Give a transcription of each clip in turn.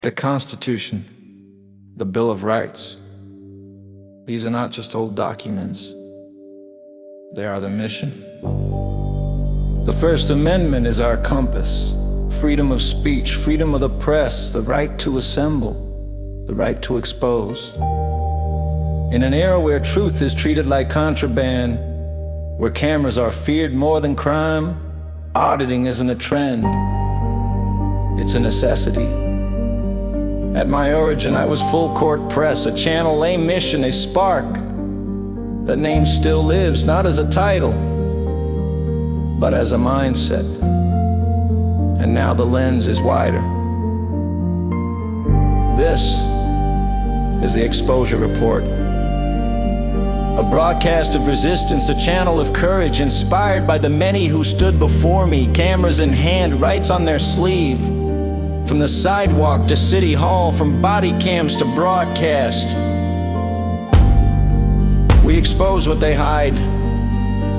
The Constitution, the Bill of Rights, these are not just old documents. They are the mission. The First Amendment is our compass. Freedom of speech, freedom of the press, the right to assemble, the right to expose. In an era where truth is treated like contraband, where cameras are feared more than crime, auditing isn't a trend, it's a necessity. At my origin, I was full court press, a channel, a mission, a spark. That name still lives, not as a title, but as a mindset. And now the lens is wider. This is the Exposure Report. A broadcast of resistance, a channel of courage, inspired by the many who stood before me, cameras in hand, rights on their sleeve. From the sidewalk to City Hall, from body cams to broadcast. We expose what they hide.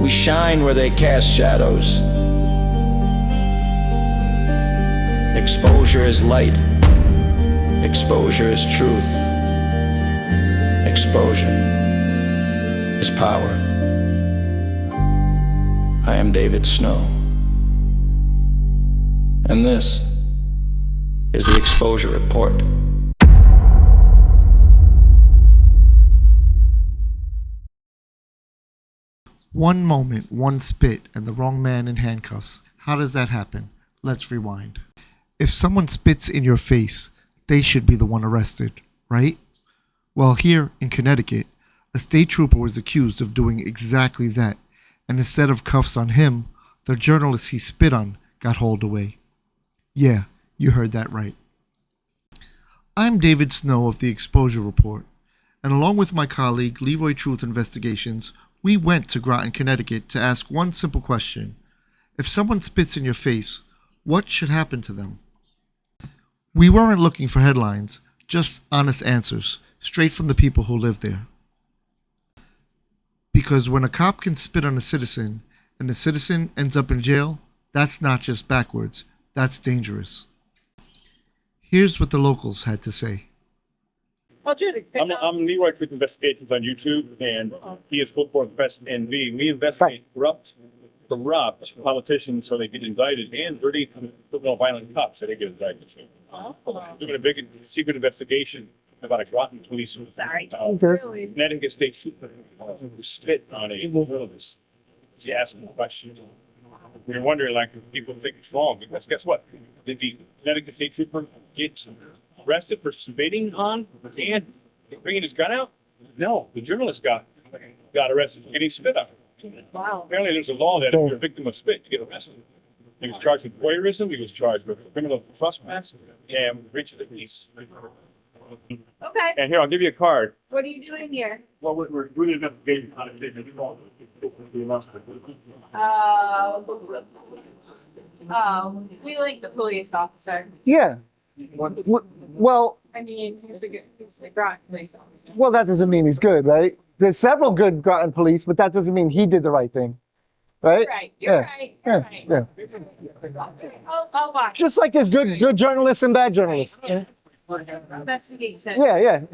We shine where they cast shadows. Exposure is light. Exposure is truth. Exposure is power. I am David Snow. And this is the Exposure Report. One moment, one spit, and the wrong man in handcuffs. How does that happen? Let's rewind. If someone spits in your face, they should be the one arrested, right? Well, here in Connecticut, a state trooper was accused of doing exactly that, and instead of cuffs on him, the journalist he spit on got hauled away. Yeah, you heard that right. I'm David Snow of the Exposure Report, and along with my colleague Leroy Truth Investigations, we went to Groton, Connecticut to ask one simple question. If someone spits in your face, what should happen to them? We weren't looking for headlines, just honest answers, straight from the people who live there. Because when a cop can spit on a citizen, and the citizen ends up in jail, that's not just backwards, that's dangerous. Here's what the locals had to say. I'm Leroy Truth Investigations on YouTube, and he is full court press NV. We investigate corrupt politicians so they get indicted, and dirty criminal violent cops so they get indicted. Doing a big secret investigation about a Groton police. Connecticut State Trooper who spit on a journalist. He asked him a question. We were wondering, like, if people think it's wrong, because guess what? Did the Connecticut State Trooper get arrested for spitting on and bringing his gun out? No, the journalist got arrested for getting spit on. Wow. Apparently there's a law that if you're a victim of spit, you get arrested. He was charged with voyeurism, he was charged with criminal trespass, and breach of the peace. Okay. And here, I'll give you a card. What are you doing here? Well, we're doing an investigation on a statement. We like the police officer. Yeah. Well, I mean, he's a Groton police officer. well, that doesn't mean he's good, right? There's several good Groton police, but that doesn't mean he did the right thing, right? Right. You're right. You're right. Yeah. I'll watch. Just like there's good journalists and bad journalists. Yeah. Investigation. Yeah.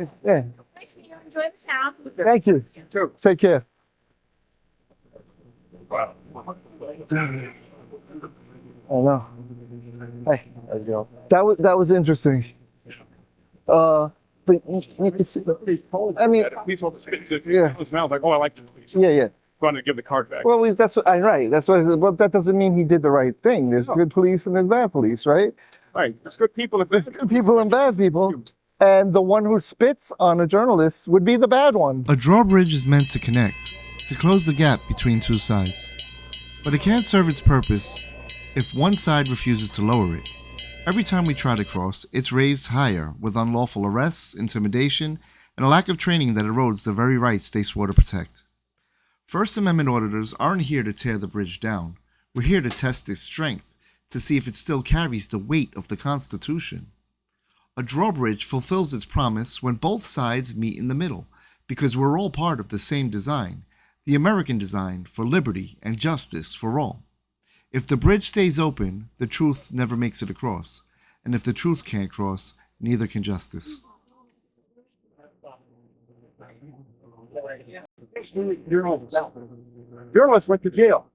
Nice to meet you. Enjoy the town. Thank you. Take care. Wow. Oh no. Hey, there you go. That was interesting. But I mean, Police officer spit Yeah. in his mouth, like, oh, I like the police. yeah. Going to give the card back. Well, that's what I'm right. That's what. Well, that doesn't mean he did the right thing. There's good police and there's bad police, right? Right. It's good people. There's good people and bad people, and the one who spits on a journalist would be the bad one. A drawbridge is meant to connect, to close the gap between two sides. But it can't serve its purpose if one side refuses to lower it. Every time we try to cross, it's raised higher with unlawful arrests, intimidation, and a lack of training that erodes the very rights they swore to protect. First Amendment auditors aren't here to tear the bridge down. We're here to test its strength, to see if it still carries the weight of the Constitution. A drawbridge fulfills its promise when both sides meet in the middle, because we're all part of the same design, the American design for liberty and justice for all. If the bridge stays open, the truth never makes it across, and if the truth can't cross, Neither can justice. Journalist went to jail.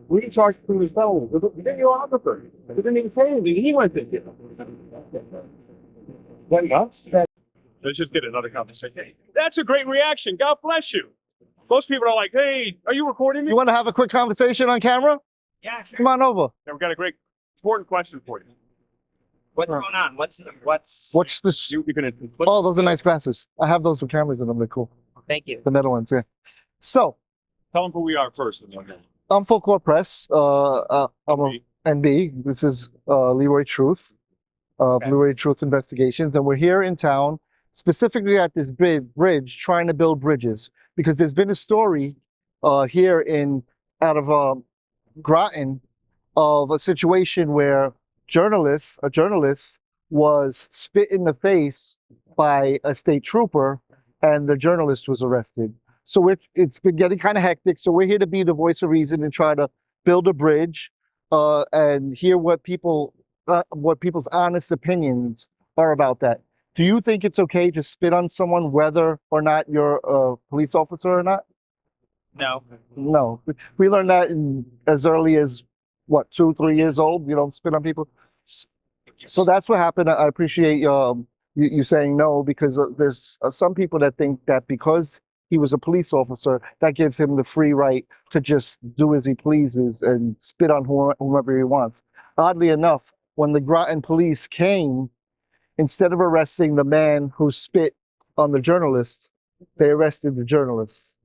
We charged him with felony. The videographer didn't even say anything. He went to jail. Then nuts? Let's just get another conversation. That's a great reaction. God bless you. Most people are like, "Hey, are you recording me?" You want to have a quick conversation on camera? Yeah, sure. Come on over. Yeah, we've got a great, important question for you. What's going on? What's What's this? You're gonna. Oh, those are nice glasses. I have those with cameras in them. They're cool. Thank you. The metal ones, yeah. So, Tell them who we are first. I'm Full Court Press. I'm a NB. This is Leroy Truth, Leroy Truth Investigations, and we're here in town, specifically at this bridge, trying to build bridges, because there's been a story here out of Groton of a situation where a journalist was spit in the face by a state trooper, and the journalist was arrested. So it's been getting kind of hectic. So we're here to be the voice of reason and try to build a bridge and hear what people's honest opinions are about that. Do you think it's okay to spit on someone whether or not you're a police officer or not? No. No. We learned that as early as, what, 2-3 years old? You don't spit on people? So that's what happened. I appreciate you saying no, because there's some people that think that because he was a police officer, that gives him the free right to just do as he pleases and spit on whomever he wants. Oddly enough, when the Groton police came, instead of arresting the man who spit on the journalist, they arrested the journalist.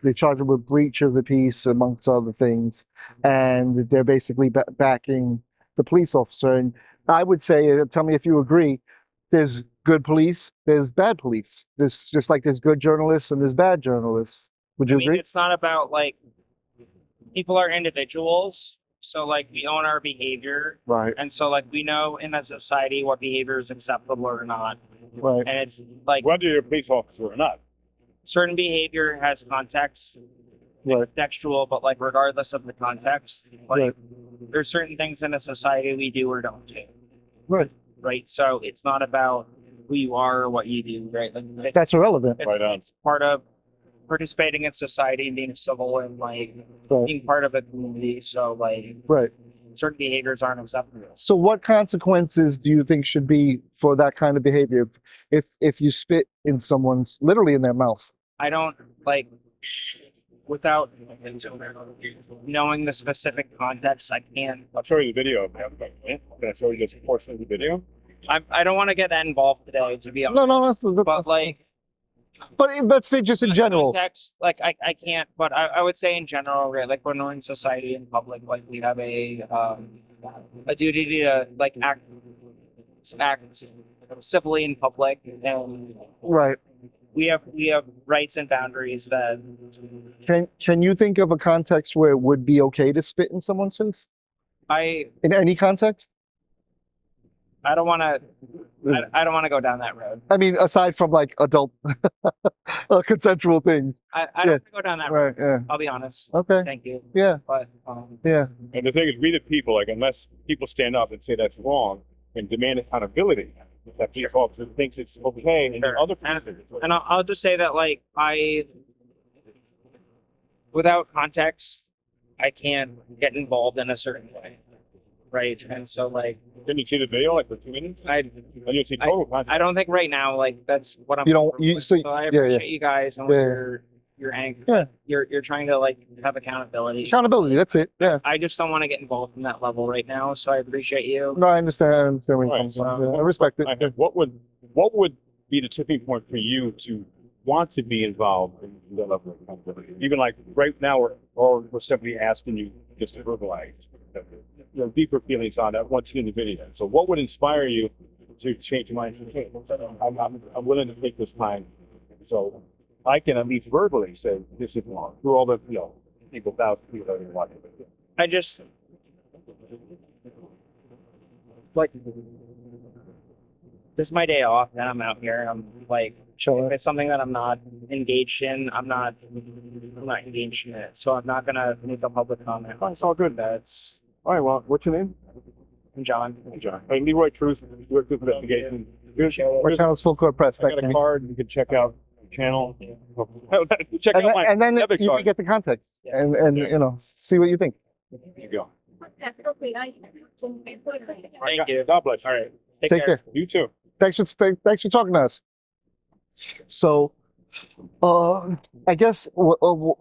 They charged him with breach of the peace, amongst other things, and they're basically backing the police officer. And I would say, tell me if you agree, there's good police, there's bad police. There's just like there's good journalists and there's bad journalists. Would you agree? It's not about like people are individuals, so like we own our behavior, Right. and so like we know in a society what behavior is acceptable or not, Right. and it's like Whether you're a police officer or not. certain behavior has context, Right. textual, but like regardless of the context, like Right. there's certain things in a society we do or don't do, Right. right? So it's not about who you are or what you do, right? Like That's irrelevant. Right on. it's part of participating in society and being civil and like Right. being part of a community. So like Right. certain behaviors aren't acceptable. So what consequences do you think should be for that kind of behavior if you spit in someone's, literally in their mouth? I don't like without knowing the specific context. I can't. I'll show you the video. Can I show you this portion of the video? I don't want to get that involved today, to be honest. No. But like, But let's say just in general. context, like I can't. But I would say in general, right? Like when we're in society in public, like we have a duty to like act civilly in public, and Right. we have rights and boundaries that Can you think of a context where it would be okay to spit in someone's face? In any context? I don't want to. I don't want to go down that road. I mean, aside from like adult consensual things. I don't Yeah. want to go down that road. Right. Yeah. I'll be honest. Okay. Thank you. Yeah. But Yeah. And the thing is, we the people, like, unless people stand up and say that's wrong and demand accountability, that police officer thinks it's okay, and Sure. other and I'll just say that like without context, I can't get involved in a certain way, right? And so like Can you see the video, like, for 2 minutes? And you see total content. I don't think right now like that's what I'm. You don't- comfortable you- with. so- So I yeah, yeah. appreciate you guys and Yeah. you're angry. Yeah. You're trying to like have accountability. Accountability. That's it. Yeah. I just don't want to get involved in that level right now. So I appreciate you. No, I understand. I understand where you Right, come from. so- Yeah, I respect it. Okay, what would be the tipping point for you to want to be involved in that level of accountability? Even like right now, we're simply asking you just to verbalize your deeper feelings on that once you're in the video. So what would inspire you to change your mind? I'm willing to take this time, so I can at least verbally say this is wrong through all the people, thousands of people that are watching. I just like this is my day off and I'm out here. I'm like Chill. if it's something that I'm not engaged in, I'm not engaged in it. So I'm not gonna make a public comment. Oh, it's all good. That's All right, well, what's your name? John. John. Hey, Leroy Truth Investigations. Our channel's Full Court Press. I Thanks, got a Amy. card. You can check out the channel. Check And out then, my and then debit you card. can get the context and you know, see what you think. There you go. Thank you. God bless you. All right. Take care. You too. Thanks for talking to us. So, I guess what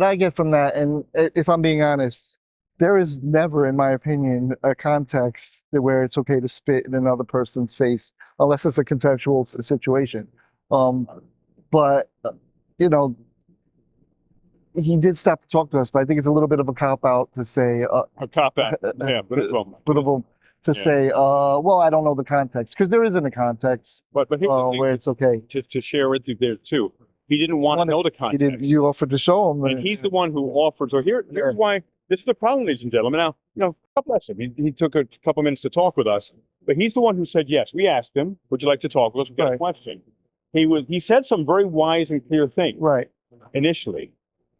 I get from that, and if I'm being honest, there is never, in my opinion, a context where it's okay to spit in another person's face unless it's a consensual situation. But you know, he did stop to talk to us, but I think it's a little bit of a cop out to say A cop out. Yeah, but it's well. to say, well, I don't know the context, because there isn't a context But here's the thing, where it's okay. to share with you there too. He didn't want to know the context. You offered to show him, And he's the one who offered. So here's why this is the problem, ladies and gentlemen. Now, God bless him. He took a couple minutes to talk with us, but he's the one who said yes. We asked him, "Would you like to talk with us?" We got a question. He said some very wise and clear things right, initially,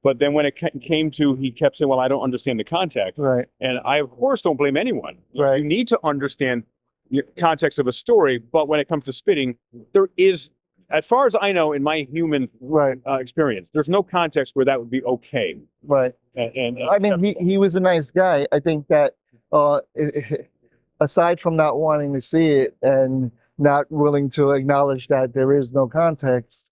but then when it came to, he kept saying, "Well, I don't understand the context." right, And I, of course, don't blame anyone. Right. You need to understand the context of a story, but when it comes to spitting, there is, as far as I know, in my human right, experience, there's no context where that would be okay. right. And I mean, he was a nice guy. I think that aside from not wanting to see it and not willing to acknowledge that there is no context,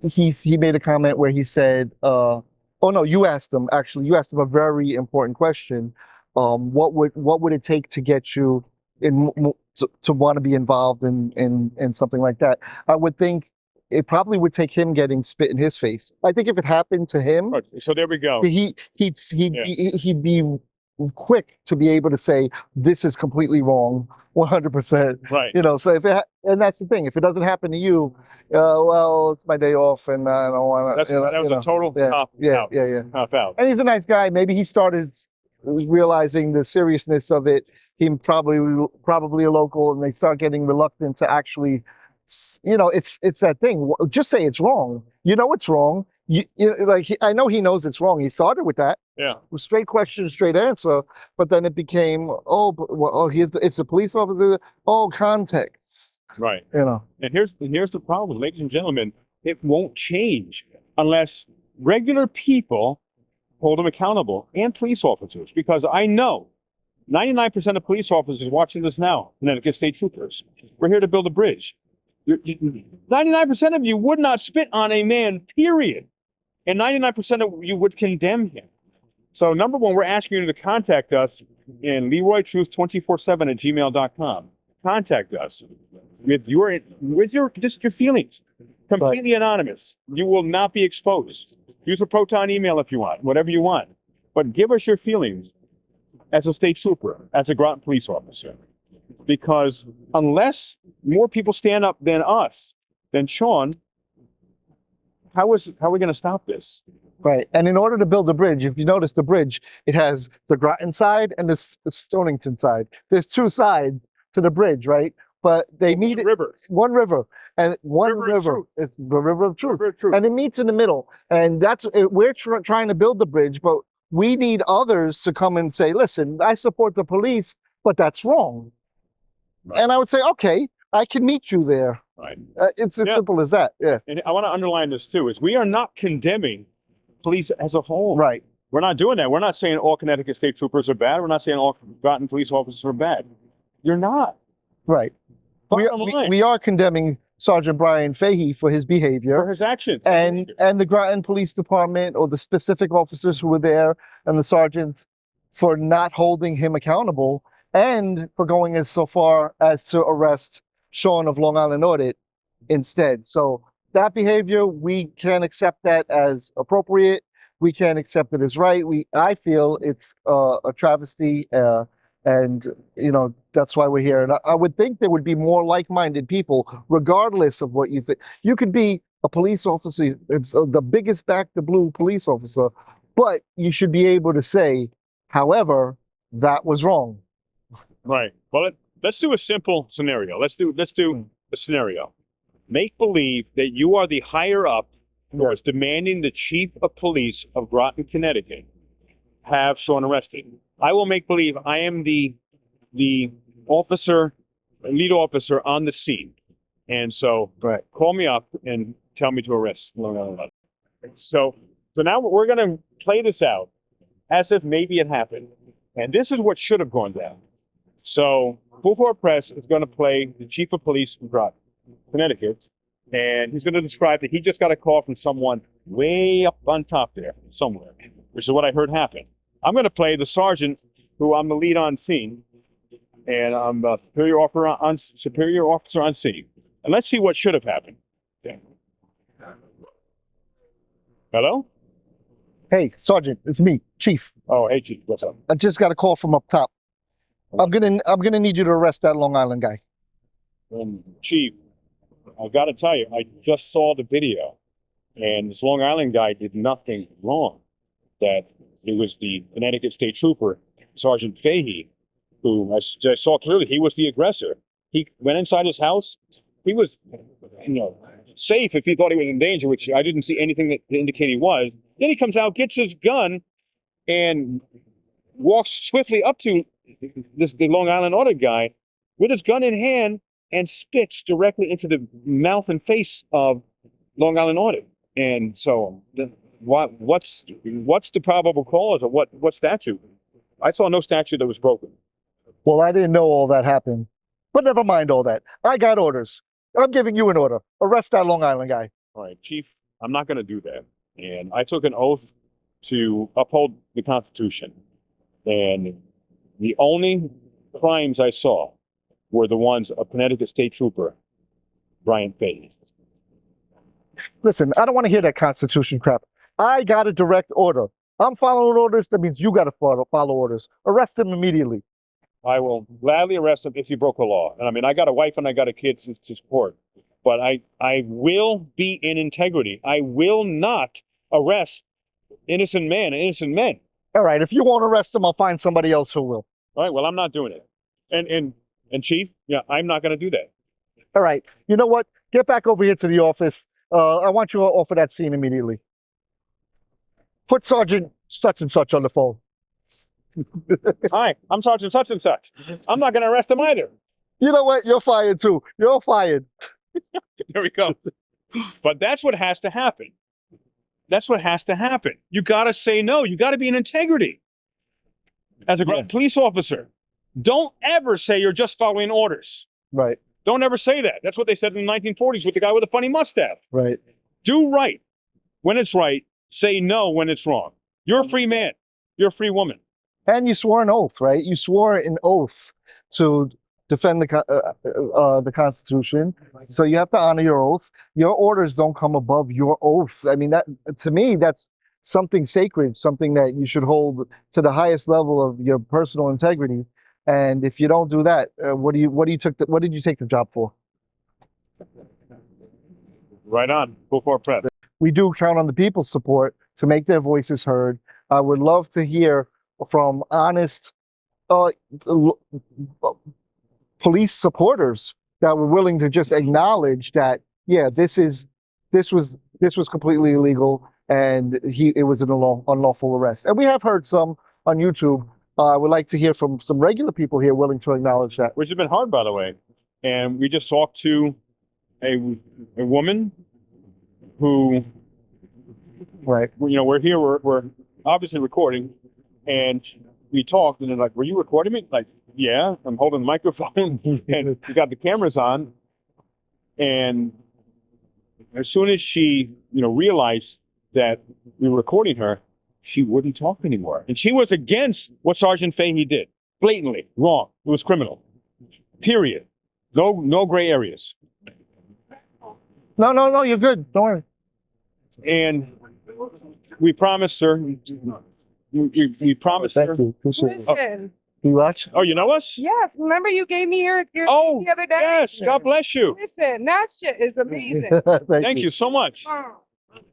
he made a comment where he said, "Oh no, you asked him. Actually, you asked him a very important question. What would it take to get you to want to be involved in something like that?" I would think it probably would take him getting spit in his face. I think if it happened to him, so there we go. he'd be quick to be able to say this is completely wrong, 100%. Right. You know, so and that's the thing. If it doesn't happen to you, well, it's my day off, and I don't want to. That was a total cop out. Yeah. Cop out. And he's a nice guy. Maybe he started realizing the seriousness of it. He probably a local, and they start getting reluctant to actually, it's that thing. Just say it's wrong. You know it's wrong. I know he knows it's wrong. He started with that. Yeah. Straight question, straight answer. But then it became, it's a police officer. Oh, context. Right. You know. And here's the problem, ladies and gentlemen. It won't change unless regular people hold them accountable, and police officers. Because I know 99% of police officers watching this now, Connecticut State Troopers, we're here to build a bridge. 99% of you would not spit on a man, period. And 99% of you would condemn him. So number one, we're asking you to contact us in LeroyTruth247@gmail.com. Contact us with your feelings. Completely anonymous. You will not be exposed. Use a Proton email if you want, whatever you want. But give us your feelings as a state trooper, as a Groton police officer. Because unless more people stand up than us, than Sean, how are we going to stop this? Right. And in order to build a bridge, if you notice the bridge, it has the Groton side and the Stonington side. There's two sides to the bridge, right? But they meet one river, and one river. It's the River of Truth. And it meets in the middle. And that's we're trying to build the bridge, but we need others to come and say, listen, I support the police, but that's wrong. Right. And I would say, okay, I can meet you there. Right. It's as simple as that. Yeah. And I want to underline this too, is we are not condemning police as a whole. Right. We're not doing that. We're not saying all Connecticut State Troopers are bad. We're not saying all Groton police officers are bad. You're not. Right. We are condemning Sergeant Brian Fahey for his behavior. For his actions. And the Groton Police Department, or the specific officers who were there, and the sergeants, for not holding him accountable, and for going so far as to arrest Sean of Long Island Audit instead. So that behavior, we can't accept that as appropriate. We can't accept it as right. I feel it's a travesty, and that's why we're here. And I would think there would be more like-minded people, regardless of what you think. You could be a police officer, it's the biggest back the blue police officer, but you should be able to say, however, that was wrong. Right. Well, let's do a simple scenario. Let's do a scenario. Make believe that you are the higher up who is demanding the chief of police of Groton, Connecticut, have Sean arrested. I will make believe I am the officer, lead officer on the scene. And so Right. call me up and tell me to arrest Long Island Audit. So now we're going to play this out as if maybe it happened. And this is what should have gone down. So Full Court Press is going to play the chief of police from Groton, Connecticut. And he's going to describe that he just got a call from someone way up on top there somewhere, which is what I heard happen. I'm going to play the sergeant who I'm the lead on scene, and I'm the superior officer on scene. And let's see what should have happened. Yeah. Hello? Hey, Sergeant, it's me, Chief. Oh, hey, Chief. What's up? I just got a call from up top. I'm gonna need you to arrest that Long Island guy. Chief, I got to tell you, I just saw the video, and this Long Island guy did nothing wrong. That it was the Connecticut State Trooper, Sergeant Fahey, who I saw clearly he was the aggressor. He went inside his house. He was, safe if he thought he was in danger, which I didn't see anything that indicate he was. Then he comes out, gets his gun, and walks swiftly up to the Long Island Audit guy with his gun in hand and spits directly into the mouth and face of Long Island Audit. And so, what's the probable cause, or what statute? I saw no statute that was broken. Well, I didn't know all that happened, but never mind all that. I got orders. I'm giving you an order. Arrest that Long Island guy. All right, Chief, I'm not going to do that. And I took an oath to uphold the Constitution. And the only crimes I saw were the ones of Connecticut State Trooper Brian Fahey. Listen, I don't want to hear that Constitution crap. I got a direct order. I'm following orders. That means you got to follow orders. Arrest him immediately. I will gladly arrest him if he broke the law. And I mean, I got a wife and I got a kid to support. But I will be in integrity. I will not arrest innocent men. All right, if you won't arrest him, I'll find somebody else who will. All right, well, I'm not doing it. And Chief, yeah, I'm not going to do that. All right, you know what? Get back over here to the office. I want you off of that scene immediately. Put Sergeant such and such on the phone. Hi, I'm Sergeant such and such. I'm not going to arrest him either. You know what? You're fired too. You're fired. There we go. But that's what has to happen. That's what has to happen. You got to say no. You got to be in integrity. As a police officer, don't ever say you're just following orders. Right. Don't ever say that. That's what they said in the 1940s with the guy with the funny mustache. Right. Do right when it's right. Say no when it's wrong. You're a free man. You're a free woman. And you swore an oath, right? You swore an oath to defend the Constitution. So you have to honor your oath. Your orders don't come above your oath. I mean, that to me, that's something sacred, something that you should hold to the highest level of your personal integrity. And if you don't do that, what did you take the job for? Right on. Full court press. We do count on the people's support to make their voices heard. I would love to hear from honest police supporters that were willing to just acknowledge that, yeah, this was completely illegal and it was an unlawful arrest. And we have heard some on YouTube. I would like to hear from some regular people here willing to acknowledge that. Which has been hard, by the way. And we just talked to a woman who, Right. we're here, we're obviously recording, and we talked, and they're like, "Were you recording me?" Like, yeah, I'm holding the microphone, and we got the cameras on. And as soon as she, realized that we were recording her, she wouldn't talk anymore. And she was against what Sergeant Fahey did. Blatantly wrong. It was criminal. Period. No gray areas. No, you're good. Don't worry. And we promised her. We promised her. Thank you. Appreciate it. Listen, You watch? Oh, you know us? yes, remember you gave me your Oh, the other day? yes. God bless you. Listen, that shit is amazing. Thank you so much. Oh,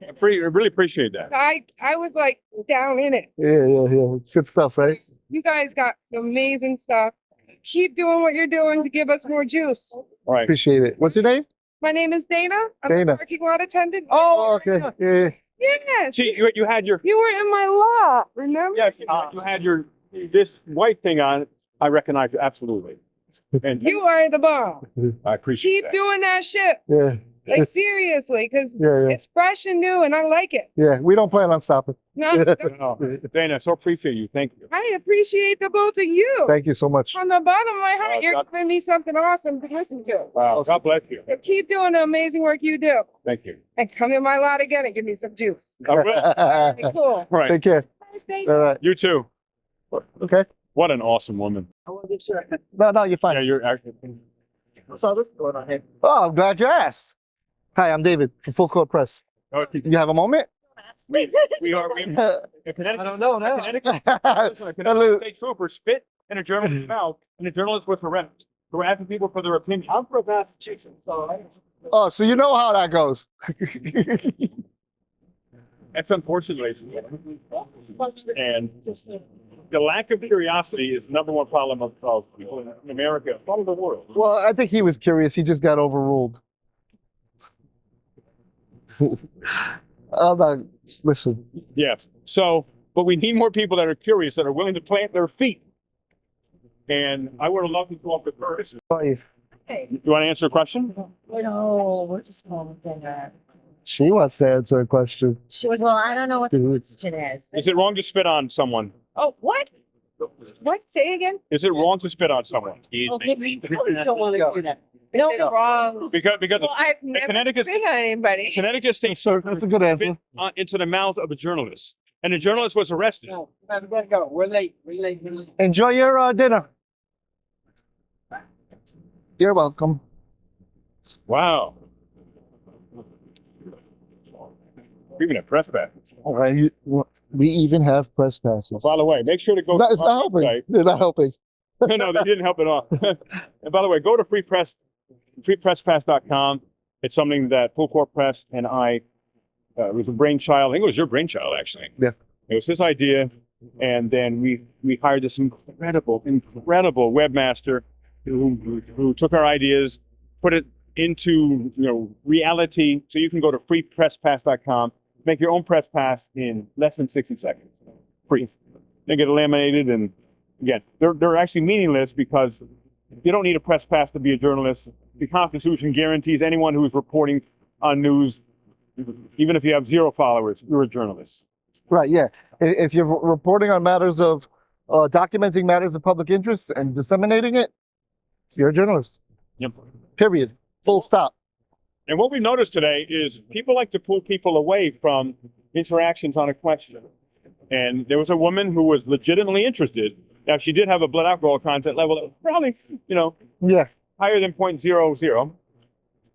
I really appreciate that. I was like down in it. Yeah. It's good stuff, right? You guys got some amazing stuff. Keep doing what you're doing to give us more juice. All right. Appreciate it. What's your name? My name is Dana. I'm Dana. a parking lot attendant. Oh, okay. Yeah. Yes. See, you had your. You were in my lot, remember? Yes, you had your this white thing on, I recognize it absolutely. And You are the bomb. I appreciate Keep that. doing that shit. Yeah. Like seriously, because Yeah, yeah. it's fresh and new and I like it. Yeah, we don't plan on stopping. No, Oh, Dana, so appreciate you. Thank you. I appreciate the both of you. Thank you so much. From the bottom of my heart, Oh, you're God. giving me something awesome to listen to. Wow. God bless you. Keep doing the amazing work you do. Thank you. And come in my lot again and give me some juice. I will. Be cool. All right. Take care. Thank All right. You too. Okay. What an awesome woman. No, you're fine. Yeah, you're actually. So this is going on here. Oh, I'm glad you asked. Hi, I'm David from Full Court Press. Oh, You have a moment? we are. I don't know now. Connecticut State Trooper spit in a journalist's mouth, and the journalist was arrested. So we're asking people for their opinion. I'm from Massachusetts, so. Oh, so you know how that goes. That's unfortunate, and the lack of curiosity is the number one problem of people in America, all over the world. Well, I think he was curious. He just got overruled. Listen. Yes. So, but we need more people that are curious, that are willing to plant their feet. And I would have loved to go up with first. You want to answer a question? No, we're just calling dinner. She wants to answer a question. She was, well, I don't know what the question is. Is it wrong to spit on someone? Oh, what? What? Say again? Is it wrong to spit on someone? Okay, we really don't want to do that. No, wrong. Because Well, I've never Connecticut- been on anybody. Connecticut State That's a Trooper good answer. spit into the mouth of a journalist, and the journalist was arrested. No, we gotta go. We're late. We're late. We're late. Enjoy your dinner. You're welcome. Wow. Even a press pass. All right. We even have press passes. By the way, make sure to go. It's to not our helping. website. They're not helping. No, they didn't help at all. And by the way, go to freepresspass.com. It's something that Full Court Press and I, it was a brainchild. I think it was your brainchild, actually. Yeah. It was his idea. And then we hired this incredible webmaster who took our ideas, put it into reality. So you can go to freepresspass.com, make your own press pass in less than 60 seconds. Free. They get laminated, and again, they're actually meaningless because you don't need a press pass to be a journalist. The Constitution guarantees anyone who is reporting on news, even if you have 0 followers, you're a journalist. Right. Yeah. If you're reporting on matters of documenting matters of public interest and disseminating it, you're a journalist. Yep. Period. Full stop. And what we noticed today is people like to pull people away from interactions on a question. And there was a woman who was legitimately interested. Now, she did have a blood alcohol content level that was probably, Yeah. higher than 0.00.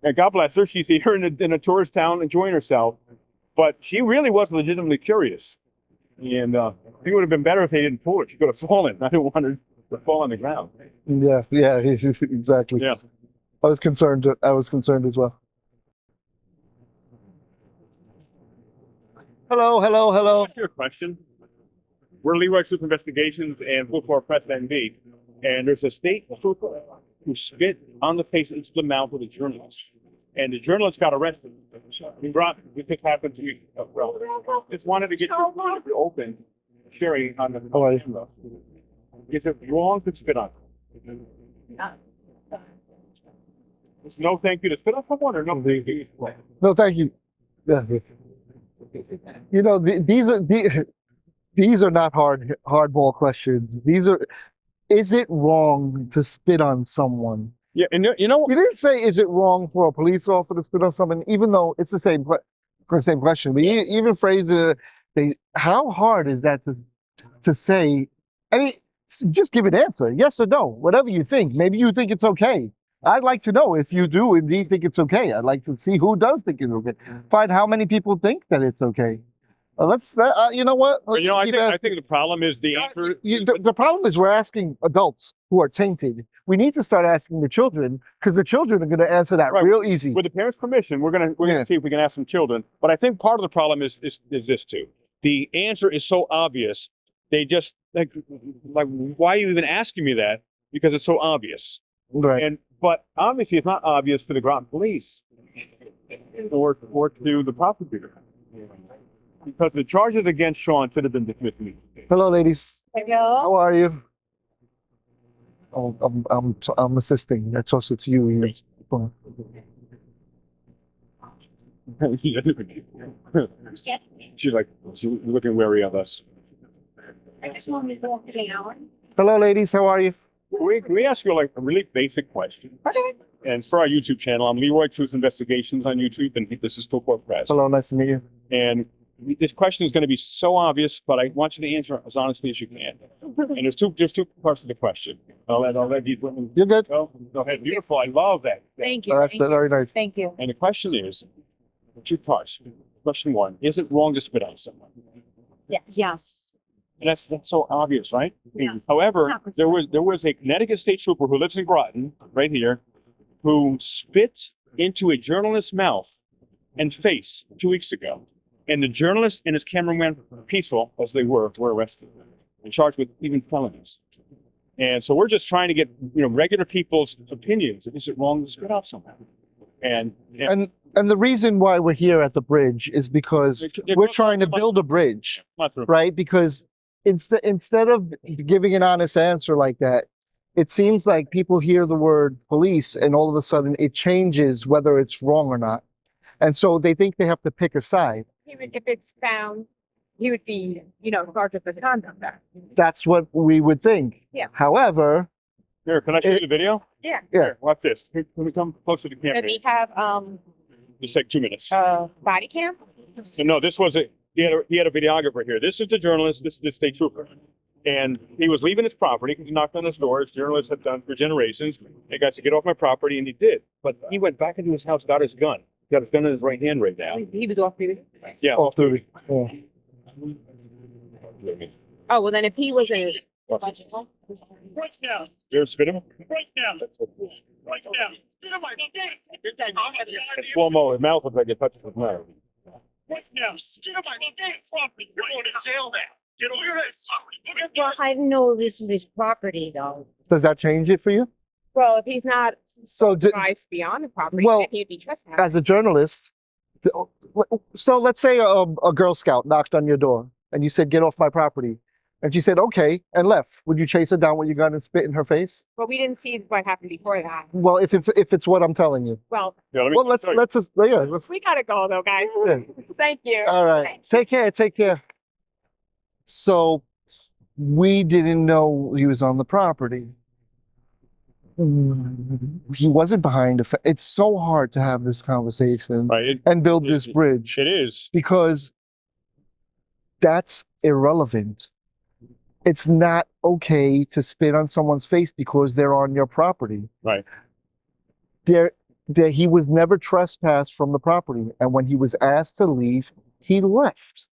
And God bless her. She's here in a tourist town enjoying herself. But she really was legitimately curious. And I think it would have been better if they didn't pull her. She could have fallen. I didn't want her to fall on the ground. Yeah. Yeah. Exactly. Yeah. I was concerned as well. Hello. Ask you a question. We're Leroy Truth Investigations and Full Court Press NV, and there's a state trooper who spit on the face into the mouth of a journalist, and the journalist got arrested. We just happened to be just wanted to get you open, sharing on the. Is it wrong to spit on? No, thank you to spit on someone, or no, thank you. No, thank you. Yeah. These are not hardball questions. Is it wrong to spit on someone? Yeah, and you know, You didn't say, is it wrong for a police officer to spit on someone, even though it's the same question. But you even phrase it, how hard is that to say? I mean, just give an answer, yes or no, whatever you think. Maybe you think it's okay. I'd like to know if you do indeed think it's okay. I'd like to see who does think it's okay. Find how many people think that it's okay. You know what? I think the problem is the answer. The problem is we're asking adults who are tainted. We need to start asking the children, because the children are going to answer that Right. real easy. With the parents' permission, we're gonna see if we can ask some children. But I think part of the problem is this too. The answer is so obvious. They just like why are you even asking me that? Because it's so obvious. Right. But obviously it's not obvious to the Groton police or to the prosecutor. Because the charges against Sean should have been dismissed immediately. Hello, ladies. Hello. How are you? Oh, I'm assisting. I trust it's you. She's like, she's looking wary of us. I just wanted to walk down. Hello, ladies. How are you? We ask you like a really basic question. And it's for our YouTube channel. I'm Leroy Truth Investigations on YouTube, and this is Coptuah Press. Hello, nice to meet you. And this question is going to be so obvious, but I want you to answer as honestly as you can. And there's two parts of the question. I'll let these women You're good. go. Go ahead. Beautiful. I love that. Thank you. That's very nice. Thank you. And the question is, two parts. Question one: is it wrong to spit on someone? Yes. And that's so obvious, right? Yes. However, 100%. there was a Connecticut State Trooper who lives in Groton, right here, who spit into a journalist's mouth and face 2 weeks ago. And the journalist and his cameraman, peaceful as they were arrested and charged with even felonies. And so we're just trying to get regular people's opinions. Is it wrong to spit out someone? And the reason why we're here at the bridge is because we're trying to build a bridge, right? Because instead of giving an honest answer like that, it seems like people hear the word police and all of a sudden it changes whether it's wrong or not. And so they think they have to pick a side. Even if it's found, he would be, charged with misconduct. That's what we would think. Yeah. However, here, can I show you the video? Yeah. Yeah. Here, watch this. Can we come closer to the camera? Does he have Just take 2 minutes. body cam? So no, this was he had a videographer here. This is the journalist. This is the state trooper. And he was leaving his property because he knocked on his door, as journalists have done for generations. Hey guys, to get off my property, and he did. But he went back into his house, got his gun. He got his gun in his right hand right now. He was off duty. Yeah. off duty. Yeah. Oh, well then if he was a There's spit him. In slow mo, his mouth looks like it touches his mouth. Well, I didn't know this is his property though. Does that change it for you? well, if he's not So authorized beyond the property, well, then he'd be trespassing. as a journalist, so let's say a Girl Scout knocked on your door and you said, "Get off my property," and she said, "Okay," and left. Would you chase her down with your gun and spit in her face? But we didn't see what happened before that. Well, if it's what I'm telling you. Well, Yeah, let me. Well, let's we gotta go though, guys. Yeah. Thank you. All right. Take care. So we didn't know he was on the property. He wasn't behind a fence. It's so hard to have this conversation Right. and build this bridge It is. because that's irrelevant. It's not okay to spit on someone's face because they're on your property. Right. He was never trespassed from the property, and when he was asked to leave, he left.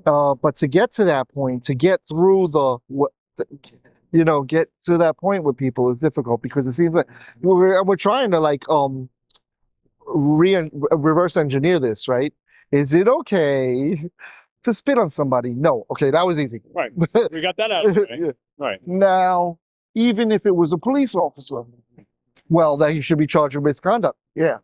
But to get to that point, to get through get to that point with people is difficult because it seems like we're trying to reverse engineer this, right? Is it okay to spit on somebody? No. Okay, that was easy. Right. We got that out of the way. Yeah. Right. Now, even if it was a police officer, well, then he should be charged with misconduct. Yeah.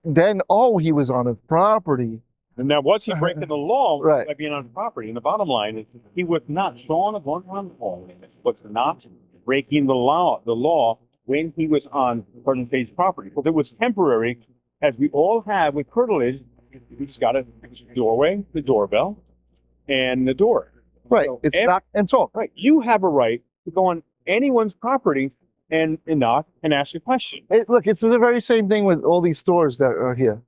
Then, he was on his property. And now, was he breaking the law Right. by being on the property? And the bottom line is, he was not. Sean was not breaking the law. The law when he was on Sergeant Faye's property, because it was temporary, as we all have with curtilage. He's got a doorway, the doorbell, and the door. Right. So It's knock and talk. right. You have a right to go on anyone's property and knock and ask a question. Look, it's the very same thing with all these stores that are here.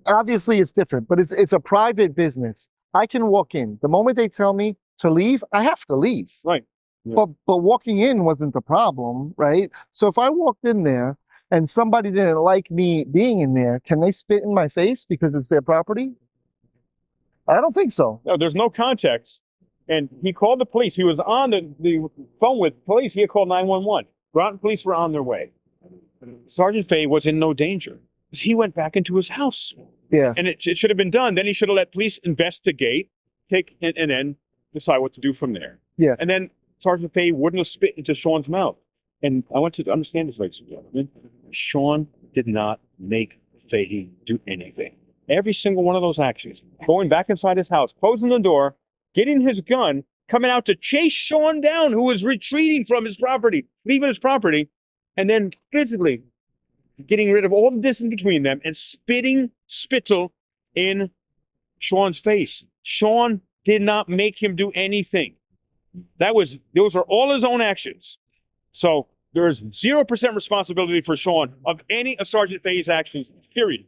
Obviously, it's different, but it's a private business. I can walk in. The moment they tell me to leave, I have to leave. Right. But walking in wasn't the problem, right? So if I walked in there and somebody didn't like me being in there, can they spit in my face because it's their property? I don't think so. No, there's no context. And he called the police. He was on the phone with police. He had called 911. Groton police were on their way. Sergeant Faye was in no danger. He went back into his house. Yeah. And it should have been done. Then he should have let police investigate, and then decide what to do from there. Yeah. And then Sergeant Faye wouldn't have spit into Sean's mouth. And I want to understand this, ladies and gentlemen. Sean did not make Faye do anything. Every single one of those actions, going back inside his house, closing the door, getting his gun, coming out to chase Sean down, who was retreating from his property, leaving his property, and then physically getting rid of all the distance between them and spitting spittle in Sean's face. Sean did not make him do anything. Those are all his own actions. So there's 0% responsibility for Sean of any of Sergeant Fahey's actions, period.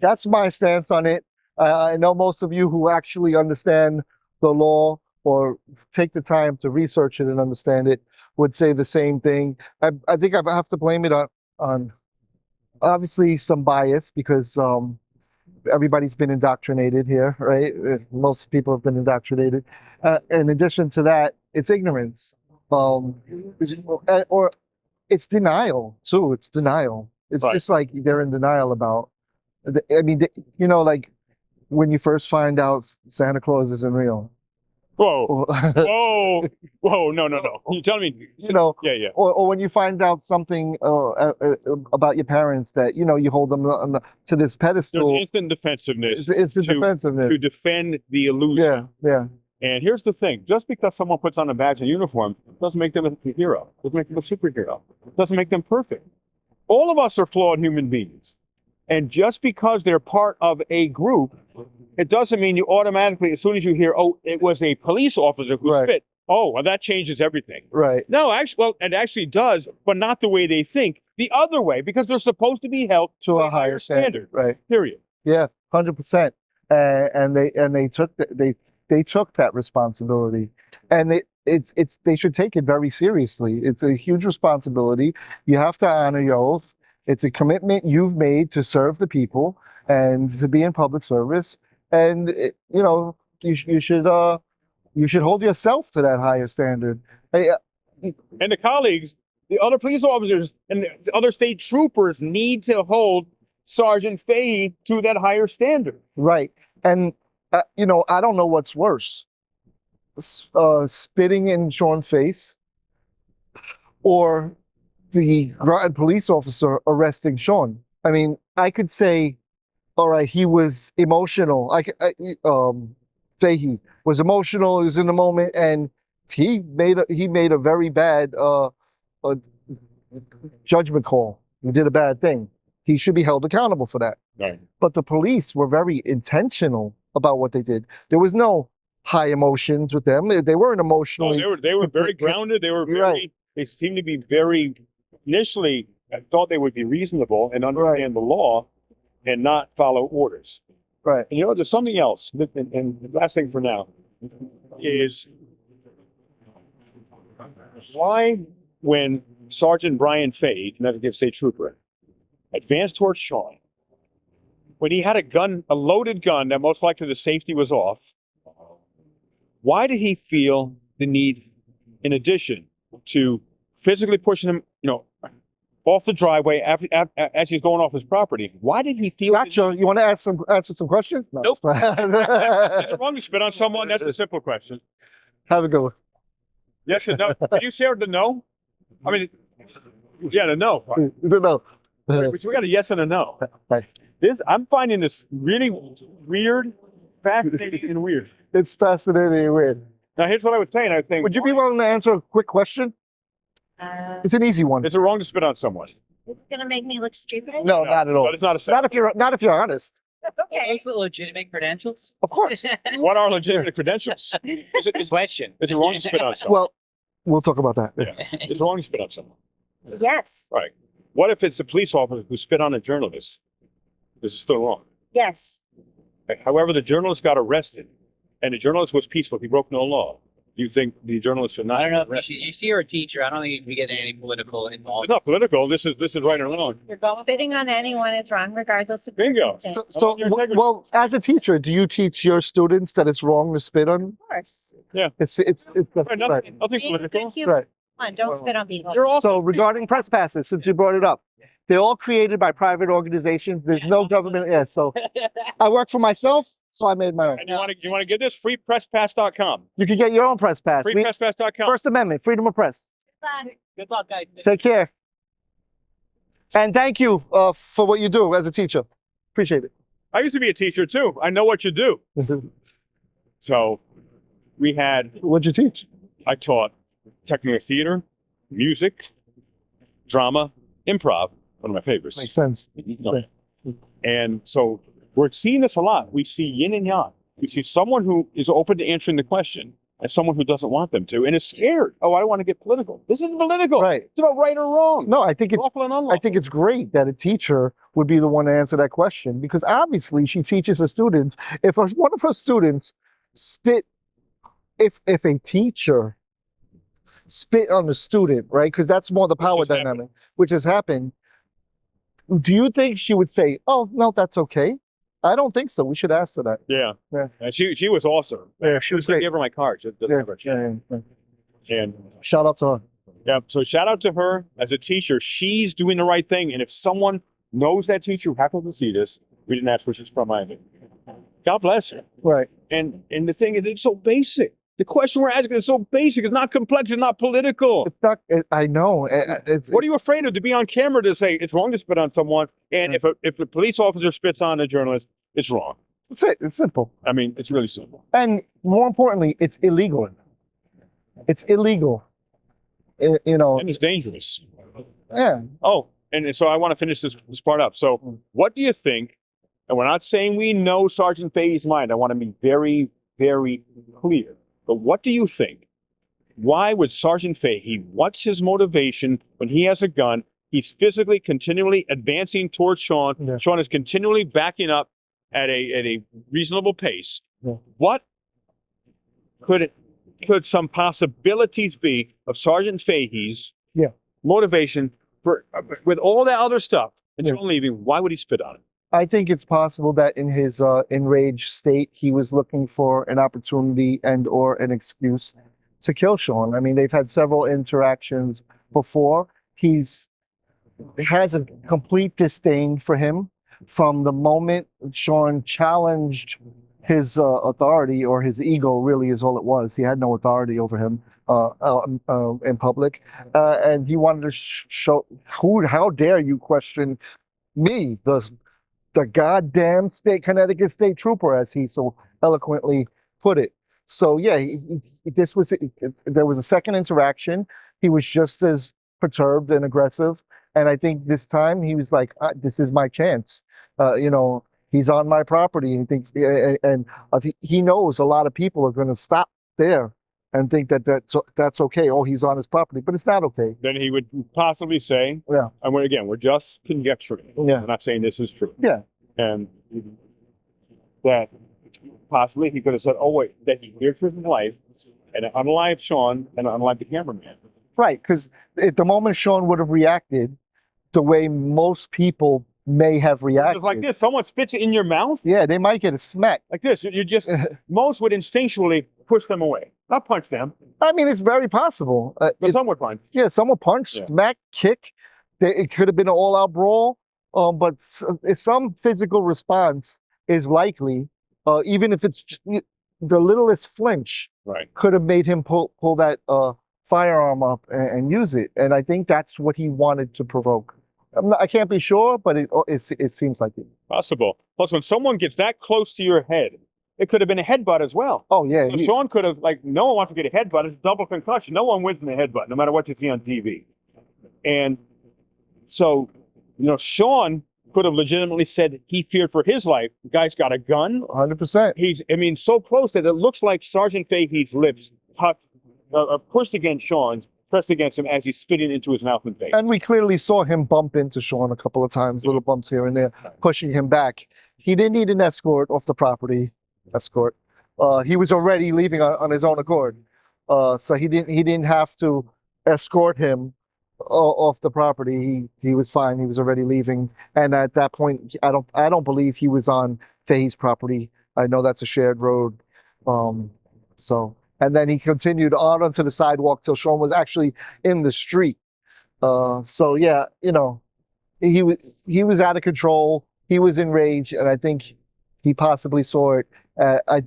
That's my stance on it. I know most of you who actually understand the law or take the time to research it and understand it would say the same thing. I think I have to blame it on obviously some bias because everybody's been indoctrinated here, right? Most people have been indoctrinated. In addition to that, it's ignorance. Or it's denial too. It's denial. It's Right. just like they're in denial about. I mean, you know, like when you first find out Santa Claus isn't real. Whoa, whoa, no. You tell me, You know, yeah. or when you find out something about your parents that, you know, you hold them to this There's pedestal. instant defensiveness It's the to defensiveness. defend the illusion. Yeah. And here's the thing, just because someone puts on a badge and uniform doesn't make them a hero, doesn't make them a superhero, doesn't make them perfect. All of us are flawed human beings. And just because they're part of a group, it doesn't mean you automatically, as soon as you hear, oh, it was a police officer who Right. spit, oh, well, that changes everything. Right. No, actually, well, it actually does, but not the way they think. The other way, because they're supposed to be held To a higher standard. Right. Period. Yeah. 100%. And they took that responsibility, and they should take it very seriously. It's a huge responsibility. You have to honor your oath. It's a commitment you've made to serve the people and to be in public service. And you know, you should hold yourself to that higher standard. And the colleagues, the other police officers and the other state troopers need to hold Sergeant Fahey to that higher standard. Right. And you know, I don't know what's worse, spitting in Sean's face or the Groton police officer arresting Sean. I mean, I could say, all right, he was emotional. Fahey was emotional. He was in the moment, and he made a very bad judgment call. He did a bad thing. He should be held accountable for that. Right. But the police were very intentional about what they did. There was no high emotions with them. They weren't emotionally. They were very grounded. They were very. Right. They seemed to be very. Initially, I thought they would be reasonable and understand the law, and not follow orders. Right. And you know, there's something else. And the last thing for now is why, when Sergeant Brian Fahey, Connecticut State Trooper, advanced towards Sean, when he had a loaded gun that most likely the safety was off, why did he feel the need, in addition to physically pushing him, you know, off the driveway as he's going off his property? Why did he feel? Gotcha. You want to answer some questions? No. Nope. Is it wrong to spit on someone? That's a simple question. Have a go with. Yes or no? Did you share the no? I mean, yeah, the no. No. We got a yes and a no. Right. I'm finding this really weird, fascinating, and weird. It's fascinating and weird. Now, here's what I was saying. I was saying, Would you be willing to answer a quick question? It's an easy one. is it wrong to spit on someone? It's gonna make me look stupid. No, not at all. But it's not a Not if you're honest. Okay. Those legitimate credentials? Of course. What are legitimate credentials? Is it Question. wrong to spit on someone? Well, we'll talk about that. Yeah. Is it wrong to spit on someone? Yes. Right. What if it's a police officer who spit on a journalist? This is still wrong. Yes. However, the journalist got arrested, and the journalist was peaceful. He broke no law. You think the journalist should not? I don't know if you see you're a teacher. I don't think you should be getting any political It's involvement. not political. This is right or wrong. Spitting on anyone is wrong, regardless of. Bingo. circumstance. So, well, as a teacher, do you teach your students that it's wrong to spit on? Of course. It's Right, nothing Be a political. good human. right. Come on, don't spit on people. You're also So regarding press passes, since you brought it up, they're all created by private organizations. There's no government. Yeah, so I work for myself, so I made my own. and you want to get this freepresspass.com. You can get your own press pass. Freepresspass.com. First Amendment, freedom of press. Good luck, guys. Take care. And thank you for what you do as a teacher. Appreciate it. I used to be a teacher too. I know what you do. So we had, What'd you teach? I taught technical theater, music, drama, improv, one of my favorites. Makes sense. And so we're seeing this a lot. We see yin and yang. We see someone who is open to answering the question and someone who doesn't want them to and is scared. Oh, I don't want to get political. This isn't political. Right. It's about right or wrong. No, I think it's Lawful and unlawful. I think it's great that a teacher would be the one to answer that question, because obviously she teaches her students. If one of her students spit, if a teacher spit on the student, right? Because that's more the power has dynamic, happened. which has happened. Do you think she would say, "Oh no, that's okay"? I don't think so. We should ask her that. Yeah. Yeah. And she was awesome. Yeah, she was I great. gave her my card. She doesn't Yeah, have her chat. yeah. And Shout out to her. yeah, so shout out to her as a teacher. She's doing the right thing. And if someone knows that teacher who happens to see this, we didn't ask where she's from either. God bless her. Right. And the thing is, it's so basic. The question we're asking is so basic. It's not complex. It's not political. It's not. I know. It's. What are you afraid of? To be on camera to say it's wrong to spit on someone, and if a police officer spits on a journalist, it's wrong. It's it. It's simple. I mean, it's really simple. And more importantly, it's illegal. It's illegal. You know. And it's dangerous. Yeah. Oh, and so I want to finish this part up. So what do you think, and we're not saying we know Sergeant Fahey's mind. I want to be very, very clear. But what do you think? Why would Sergeant Fahey, what's his motivation when he has a gun? He's physically, continually advancing towards Sean. Yeah. Sean is continually backing up at a reasonable pace. Yeah. What could some possibilities be of Sergeant Fahey's motivation for with all that other stuff and Sean leaving? Why would he spit on him? I think it's possible that in his enraged state, he was looking for an opportunity and or an excuse to kill Sean. I mean, they've had several interactions before. He has a complete disdain for him from the moment Sean challenged his authority, or his ego really is all it was. He had no authority over him in public. And he wanted to show, how dare you question me, the goddamn Connecticut State Trooper, as he so eloquently put it. So yeah, there was a second interaction. He was just as perturbed and aggressive, and I think this time he was like, "This is my chance." You know, he's on my property, and I think he knows a lot of people are going to stop there and think that that's okay. Oh, he's on his property, but it's not okay. Then he would possibly say, Yeah. and we're just conjecturing. Yeah. We're not saying this is true. Yeah. And that possibly he could have said, oh, wait, that he feared for his life and unalived Sean and unalived the cameraman. Right, because at the moment Sean would have reacted the way most people may have reacted. It's like this, someone spits in your mouth, Yeah, they might get a smack. like this. You just, most would instinctually push them away, not punch them, I mean, it's very possible. but some would punch. Yeah, someone punched, Yeah. smack, kick. It could have been an all-out brawl, but some physical response is likely, even if it's the littlest flinch Right. could have made him pull that firearm up and use it. And I think that's what he wanted to provoke. I can't be sure, but it seems like it. Possible. Plus, when someone gets that close to your head, it could have been a headbutt as well. Oh yeah, So Sean could have, like, no one wants to get a headbutt. It's double concussion. No one wins in a headbutt, no matter what you see on TV. And so, Sean could have legitimately said he feared for his life. The guy's got a gun. 100%. He's, so close that it looks like Sergeant Fahey's lips pushed against Sean's, pressed against him as he's spitting into his mouth and face. And we clearly saw him bump into Sean a couple of times, little bumps here and there, pushing him back. He didn't need an escort off the property. He was already leaving on his own accord. So he didn't have to escort him off the property. He was fine. He was already leaving. And at that point, I don't believe he was on Fahey's property. I know that's a shared road. And then he continued on onto the sidewalk till Sean was actually in the street. So yeah, he was out of control. He was enraged, and I think he possibly saw it. I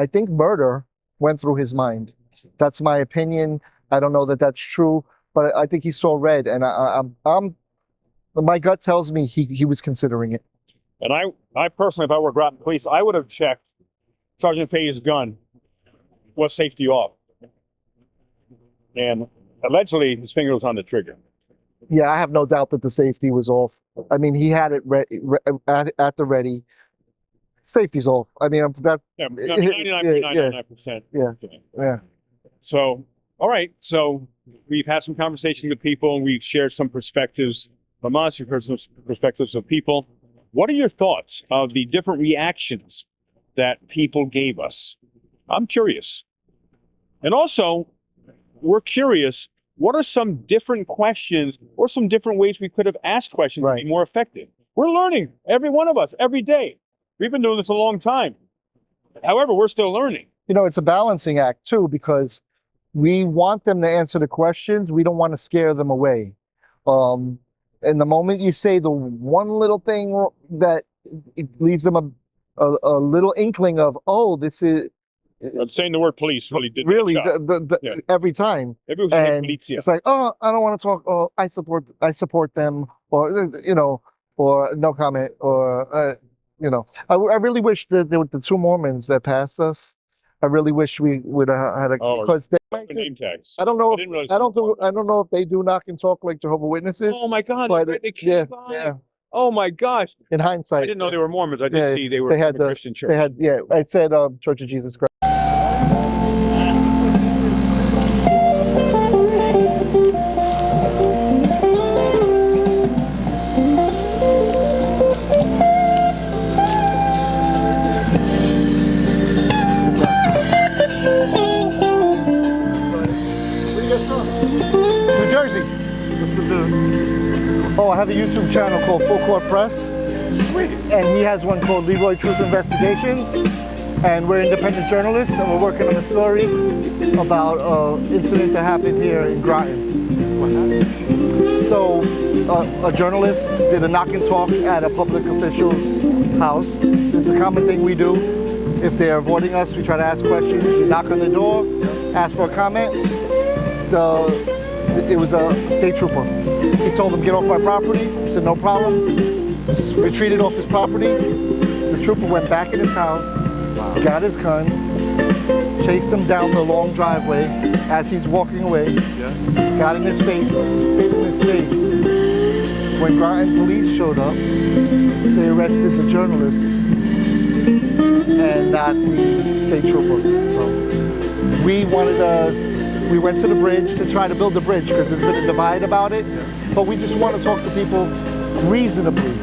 think murder went through his mind. That's my opinion. I don't know that that's true, but I think he saw red, and my gut tells me he was considering it. And I personally, if I were Groton Police, I would have checked Sergeant Fahey's gun was safety off. And allegedly his finger was on the trigger. Yeah, I have no doubt that the safety was off. I mean, he had it at the ready. Safety's off. I mean, that. Yeah, 99.99%. Yeah. So, all right. So we've had some conversations with people. We've shared some perspectives from us. You've heard some perspectives of people. What are your thoughts of the different reactions that people gave us? I'm curious. And also, we're curious, what are some different questions or some different ways we could have asked questions to be more effective? We're learning, every one of us, every day. We've been doing this a long time. However, we're still learning. You know, it's a balancing act too, because we want them to answer the questions. We don't want to scare them away. And the moment you say the one little thing that it leaves them a little inkling of, oh, this is. I'm saying the word police really did really every time. And it's like, oh, I don't want to talk. Oh, I support them, or you know, or no comment, or you know. I really wish that the two Mormons that passed us. I really wish we would have had a because they name tags. I don't know. I don't know if they do knock and talk like Jehovah's Witnesses. Oh my God! But yeah. Oh my gosh! In hindsight, I didn't know they were Mormons. I didn't see they were a Christian church. They had it said Church of Jesus Christ. New Jersey. What's the do? Oh, I have a YouTube channel called Full Court Press. Sweet. And he has one called Leroy Truth Investigations. And we're independent journalists, and we're working on a story about an incident that happened here in Groton. What happened? So, a journalist did a knock and talk at a public official's house. It's a common thing we do. If they're avoiding us, we try to ask questions. We knock on the door, ask for a comment. It was a state trooper. He told him, get off my property. He said, no problem. Retreated off his property. The trooper went back in his house, got his gun, chased him down the long driveway as he's walking away, got in his face, spit in his face. When Groton police showed up, they arrested the journalist and not the state trooper. So we went to the bridge to try to build the bridge because there's been a divide about it, but we just want to talk to people reasonably.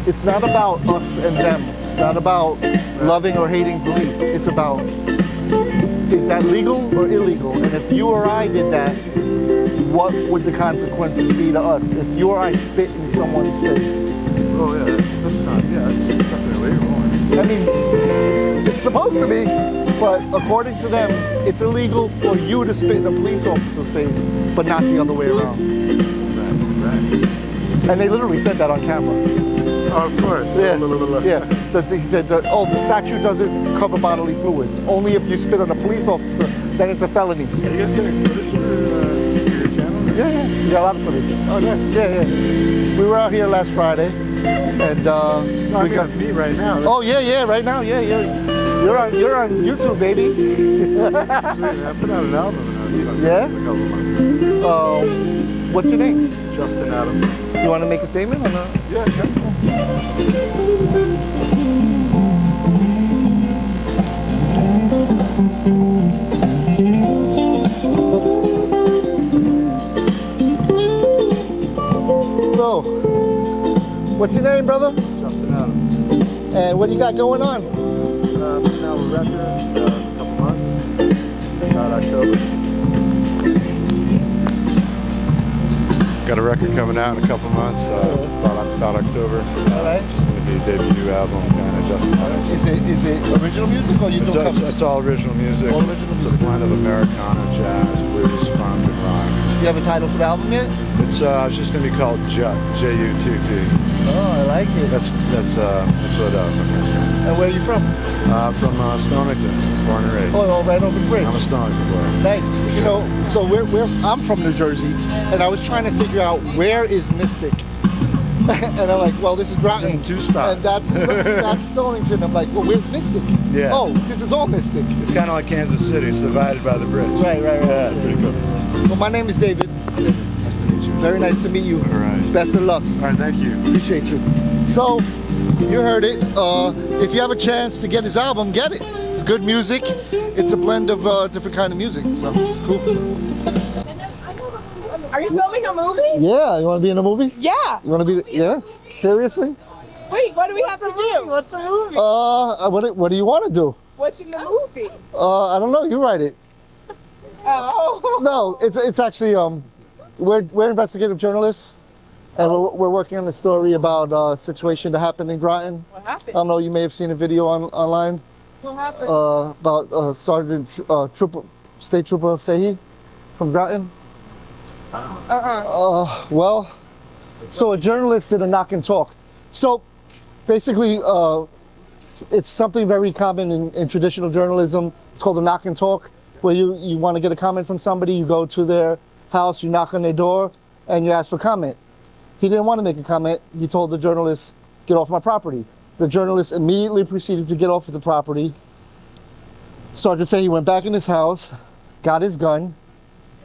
It's not about us and them. It's not about loving or hating police. It's about, is that legal or illegal? And if you or I did that, what would the consequences be to us? If you or I spit in someone's face? Oh yeah, that's not, that's definitely illegal. I mean, it's supposed to be, but according to them, it's illegal for you to spit in a police officer's face, but not the other way around. Right. And they literally said that on camera. Oh, of course. He said, the statute doesn't cover bodily fluids. Only if you spit on a police officer, then it's a felony. Are you guys getting footage for your channel? Yeah. We got a lot of footage. Oh, nice. Yeah. We were out here last Friday, and we got me right now. Oh yeah, right now, yeah. You're on YouTube, baby. Sweet, I put out an album in a couple months. What's your name? Justin Adams. You want to make a statement or not? Yeah, sure. So, what's your name, brother? Justin Adams. And what do you got going on? Putting out a record in a couple months, about October. Got a record coming out in a couple months, about October. Just going to be a debut album, kind of Justin Adams. Is it original music or you do covers? It's all original music. All original It's a blend of Americana, jazz, blues, funk, and rock. You have a title for the album yet? It's just going to be called Jut, J-U-T-T. Oh, I like it. That's what my friends call me. And where are you from? From Stonington, born and raised. Oh, right over the bridge. I'm a Stonington boy. Nice. You know, so I'm from New Jersey, and I was trying to figure out where is Mystic And I'm like, well, this is It's Groton. in two spots. And that's Stonington. I'm like, well, where's Mystic? Yeah. Oh, this is all Mystic. It's kind of like Kansas City. It's divided by the bridge. Right. Yeah, pretty cool. Well, my name is David. Nice to meet you. Very nice to meet you. All right. Best of luck. All right, thank you. Appreciate you. So, you heard it. If you have a chance to get his album, get it. It's good music. It's a blend of different kind of music. So, cool. Are you filming a movie? Yeah, you want to be in a movie? Yeah. You want to be? Yeah. Seriously? Wait, what do we have to do? What's the movie? What do you want to do? What's in the movie? I don't know. You write it. Oh. No, it's actually we're investigative journalists, and we're working on a story about a situation that happened in Groton. What I happened? don't know. You may have seen a video online What happened? about Sergeant State Trooper Fahey from Groton. Well, so a journalist did a knock and talk. So basically, it's something very common in traditional journalism. It's called a knock and talk, where you want to get a comment from somebody, you go to their house, you knock on their door, and you ask for comment. He didn't want to make a comment. He told the journalist, "Get off my property." The journalist immediately proceeded to get off of the property. Sergeant Fahey went back in his house, got his gun,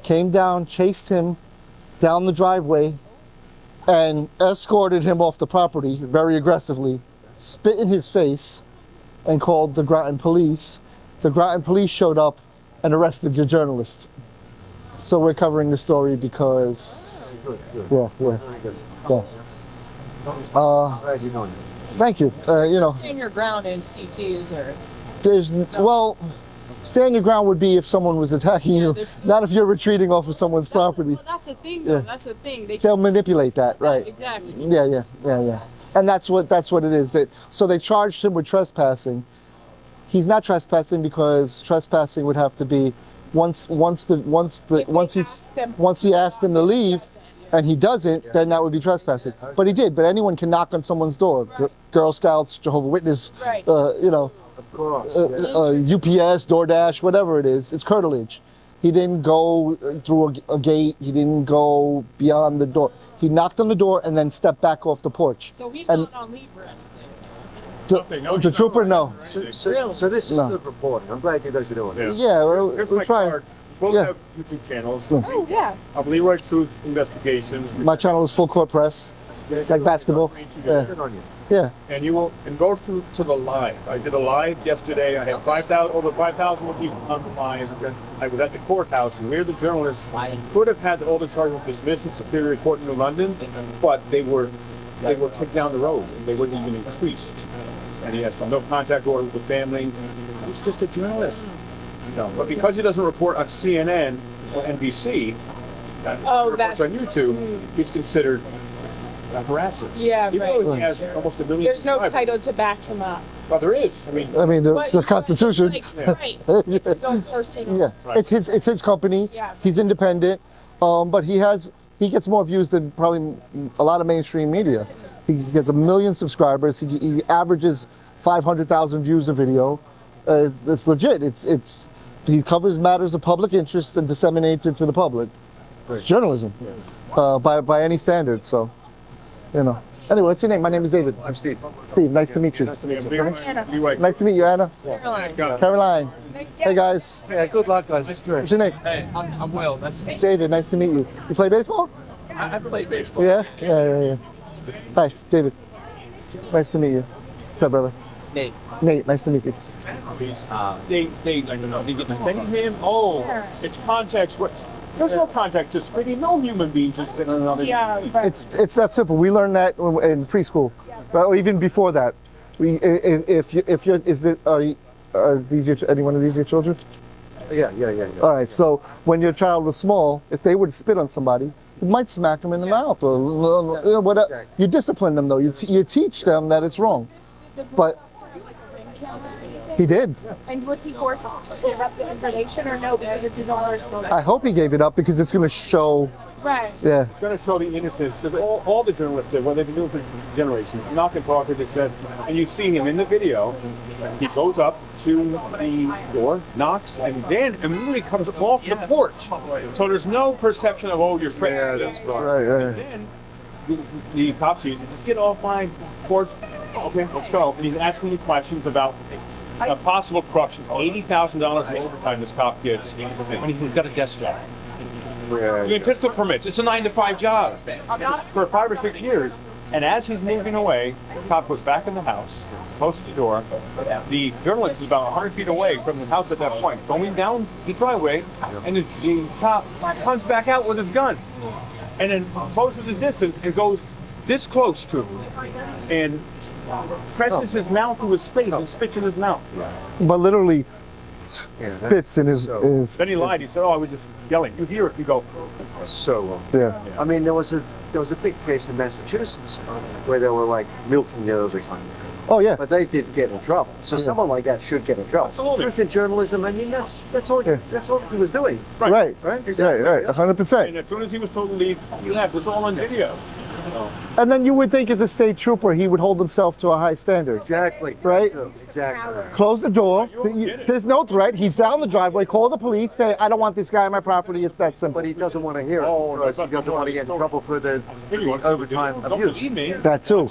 came down, chased him down the driveway, and escorted him off the property very aggressively, spit in his face, and called the Groton police. The Groton police showed up and arrested the journalist. So we're covering the story because, yeah. Thank you. Stand your ground in CTs or... Stand your ground would be if someone was attacking you, not if you're retreating off of someone's property. Well, that's the thing, though. Yeah. That's the thing. They'll manipulate that, right? Exactly. Yeah. And that's what it is. So they charged him with trespassing. He's not trespassing because trespassing would have to be once he asked them to leave, and he doesn't, then that would be trespassing. But he did. But anyone can knock on someone's door. Right. Girl Scouts, Jehovah's Witness, Right. Of course. UPS, DoorDash, whatever it is, it's curtilage. He didn't go through a gate. He didn't go beyond the door. He knocked on the door and then stepped back off the porch. So he's And not on leave or anything. the trooper, no. So this is No. good reporting. I'm glad you guys are doing Yeah. this. Yeah, Here's we're my trying. card. Both Yeah. have YouTube channels. Oh, yeah. Leroy Truth Investigations. My channel is Full Court Press, like basketball. Yeah, Good on you. yeah. And go through to the live. I did a live yesterday. I had over 5,000 people on the live. I was at the courthouse, and we're the journalists could have had all the charges dismissed in Superior Court in New London, but they were kicked down the road, and they weren't even increased. And he has no contact order with the family. He's just a journalist. No, but because he doesn't report on CNN or NBC, reports on YouTube, he's considered a harasser. Yeah, Even though he has almost 1 million There's no subscribers. title to back him up. Well, there is. The But Constitution. it's like, right. It's his own personal. Yeah, it's his company. Yeah. He's independent, but he gets more views than probably a lot of mainstream media. He gets 1 million subscribers. He averages 500,000 views a video. It's legit. He covers matters of public interest and disseminates it to the public. It's journalism, by any standard. So, Anyway, what's your name? My name is David. I'm Steve. Steve, nice to meet you. Nice to meet you. Nice to meet you, Anna. Caroline. Hey guys. Yeah, good luck, guys. That's great. What's your name? Hey, I'm Will. Nice to meet David, nice to meet you. You play baseball? you. I play baseball. Yeah? Yeah. Hi, David. Nice to meet you. What's up, brother? Nate. Nate, nice to meet you. They get defending him. Oh, it's context. There's no context to spitting. No human being just spit on another. Yeah, but It's that simple. We learned that in preschool, or even before that. Are any one of these your children? Yeah. All right. So when your child was small, if they would spit on somebody, you might smack them in the mouth or whatever. You discipline them though. You teach them that it's wrong. But he did. And was he forced to give up the information or no? Because it's his own personal. I hope he gave it up because it's going to show. Right. Yeah. It's going to show the innocence. Because all the journalists did, what they've been doing for generations, knock and talk, as they said, and you see him in the video, he goes up to the door, knocks, and then immediately comes off the porch. So there's no perception of, oh, you're threatening. Yeah, that's right. Right. And then the cops, get off my porch. Okay, let's go. And he's asking me questions about possible corruption. $80,000 in overtime this cop gets when he's got a desk job. Doing pistol permits. It's a 9-to-5 job for 5 or 6 years. And as he's moving away, the cop goes back in the house, closes the door. The journalist is about 100 feet away from the house at that point, going down the driveway, and the cop comes back out with his gun, and then closes the distance and goes this close to him, and presses his mouth to his face and spits in his mouth. But literally spits in his. Then he lied. He said, "Oh, I was just yelling." You hear it. You go. Yeah. I mean, there was a big case in Massachusetts where they were like milking their overtime. Oh yeah. But they did get in trouble. So someone like that should get in trouble. Absolutely. Truth in journalism, I mean, that's all he was doing. Right. Right? Right. 100%. And as soon as he was told to leave, he left. It's all on video. And then you would think, as a state trooper, he would hold himself to a high standard. Exactly. Right? Exactly. Close the door. There's no threat. He's down the driveway. Call the police. Say, I don't want this guy on my property. It's that simple. But he doesn't want to hear it because he doesn't want to get in trouble for the overtime abuse. That too.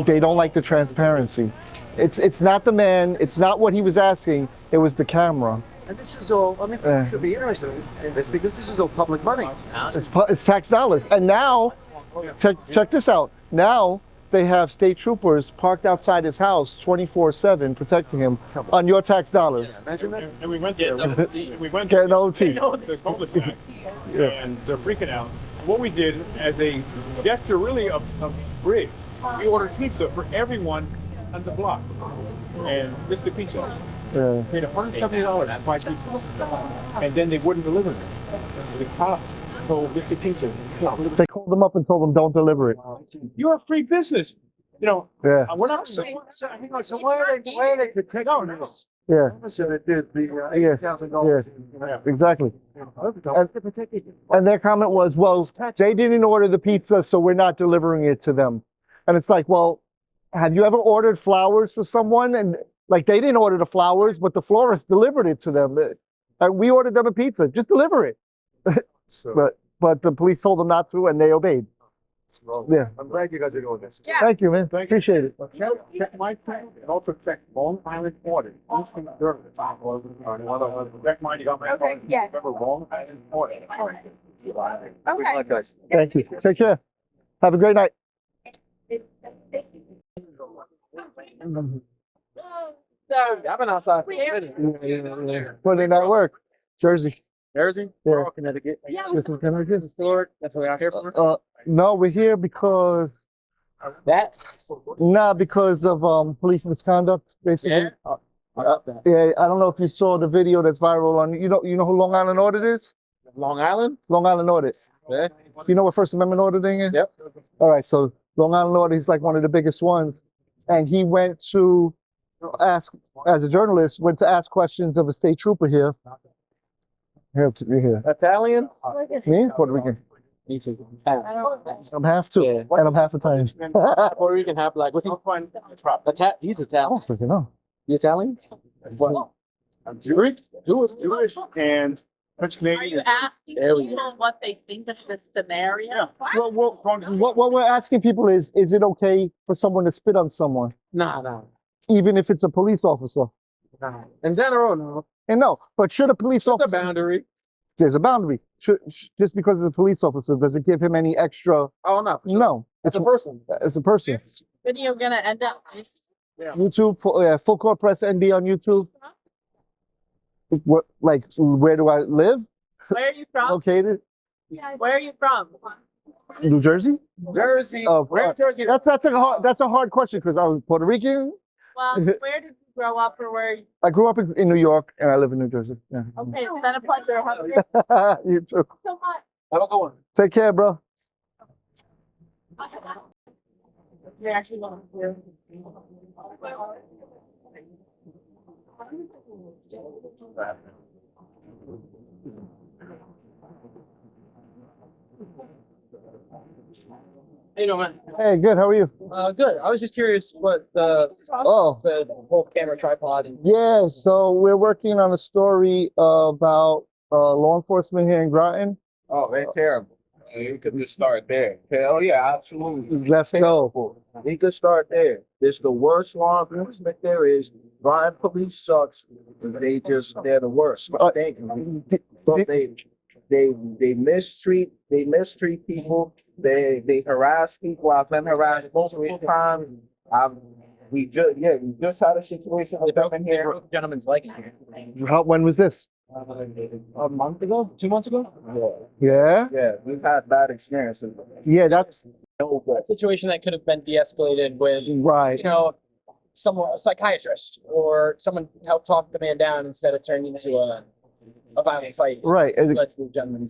They don't like the transparency. It's not the man. It's not what he was asking. It was the camera. And this is all, I mean, people should be interested in this because this is all public money. It's tax dollars. And now, check this out. Now they have state troopers parked outside his house 24/7 protecting him on your tax dollars. Imagine that. And we went there. We went Get an OT. the cul-de-sac, and they're freaking out. What we did as a gesture, really of bridge, we ordered pizza for everyone on the block, and this is the pizza. Yeah. Paid $170 to buy pizza, and then they wouldn't deliver it. The cops told Mr. Pizza, They called them up and told them don't deliver it. "You're a free business." You know, Yeah. we're not. So why are they protecting this? Yeah. So that the Yeah. $8,000 Exactly. overtime, they're protecting it. And their comment was, well, they didn't order the pizza, so we're not delivering it to them. And it's like, well, have you ever ordered flowers for someone? And like, they didn't order the flowers, but the florist delivered it to them. We ordered them a pizza. Just deliver it. So, But the police told them not to, and they obeyed. it's wrong. Yeah. I'm glad you guys are doing this. Thank you, man. Appreciate it. Check my thing, and also check Long Island Audit. Check mine, you got my phone. yeah. Remember Long Island Audit. Good luck, guys. Thank you. Take care. Have a great night. I've been outside. Where did that work? Jersey. Jersey? Yeah. We're all Connecticut. This is Connecticut. Historic. That's what we're out here for. No, we're here because because of police misconduct, basically. Yeah, I don't know if you saw the video that's viral on. You know who Long Island Audit is? Long Island? Long Island Audit. Yeah. You know what First Amendment auditing is? Yep. All right, so Long Island Audit is like one of the biggest ones, and he went to ask, as a journalist, went to ask questions of a state trooper here. Here. Italian? Me, Puerto Rican. Me too. I'm half too, Yeah. and I'm half Italian. Puerto Rican, half black. What's he? He's Italian. Freaking hell. You Italian? What? I'm Jewish, and French Canadian. Are you asking There we people what they think of this scenario? Well, what we're asking people is it okay for someone to spit on someone, Nah. even if it's a police officer? In general, no. And no, but should a police It's a officer? boundary. There's a boundary. Just because it's a police officer, does it give him any extra? Oh, no. For sure. No, It's a person. It's a person. Video gonna end up. YouTube, full court press NB on YouTube. What, like, where do I live? Where are you from? Located? Where are you from? New Jersey? Jersey. Oh, Where in Jersey? That's a hard question because I was Puerto Rican. Well, where did you grow up, or where? I grew up in New York and I live in New Jersey. Yeah. Okay, it's been a pleasure. Have You too. so much. Have a good one. Take care, bro. You're actually going to. How you doing, man? Hey, good. How are you? Good. I was just curious what the whole camera tripod and Yeah, so we're working on a story about law enforcement here in Groton. oh, they're terrible. You could just start there. Hell yeah, absolutely. Let's go. We could start there. It's the worst law enforcement there is. Brian police sucks. They're the worst. But they mistreat people. They harass people. I've been harassed multiple times. We just had a situation with them in here. Gentleman's leg in here. When was this? A month ago, 2 months ago. Yeah. Yeah, we've had bad experiences. Yeah, that's A situation that could have been de-escalated with, right. you know, someone, a psychiatrist, or someone helped talk the man down instead of turning into a violent fight. Right.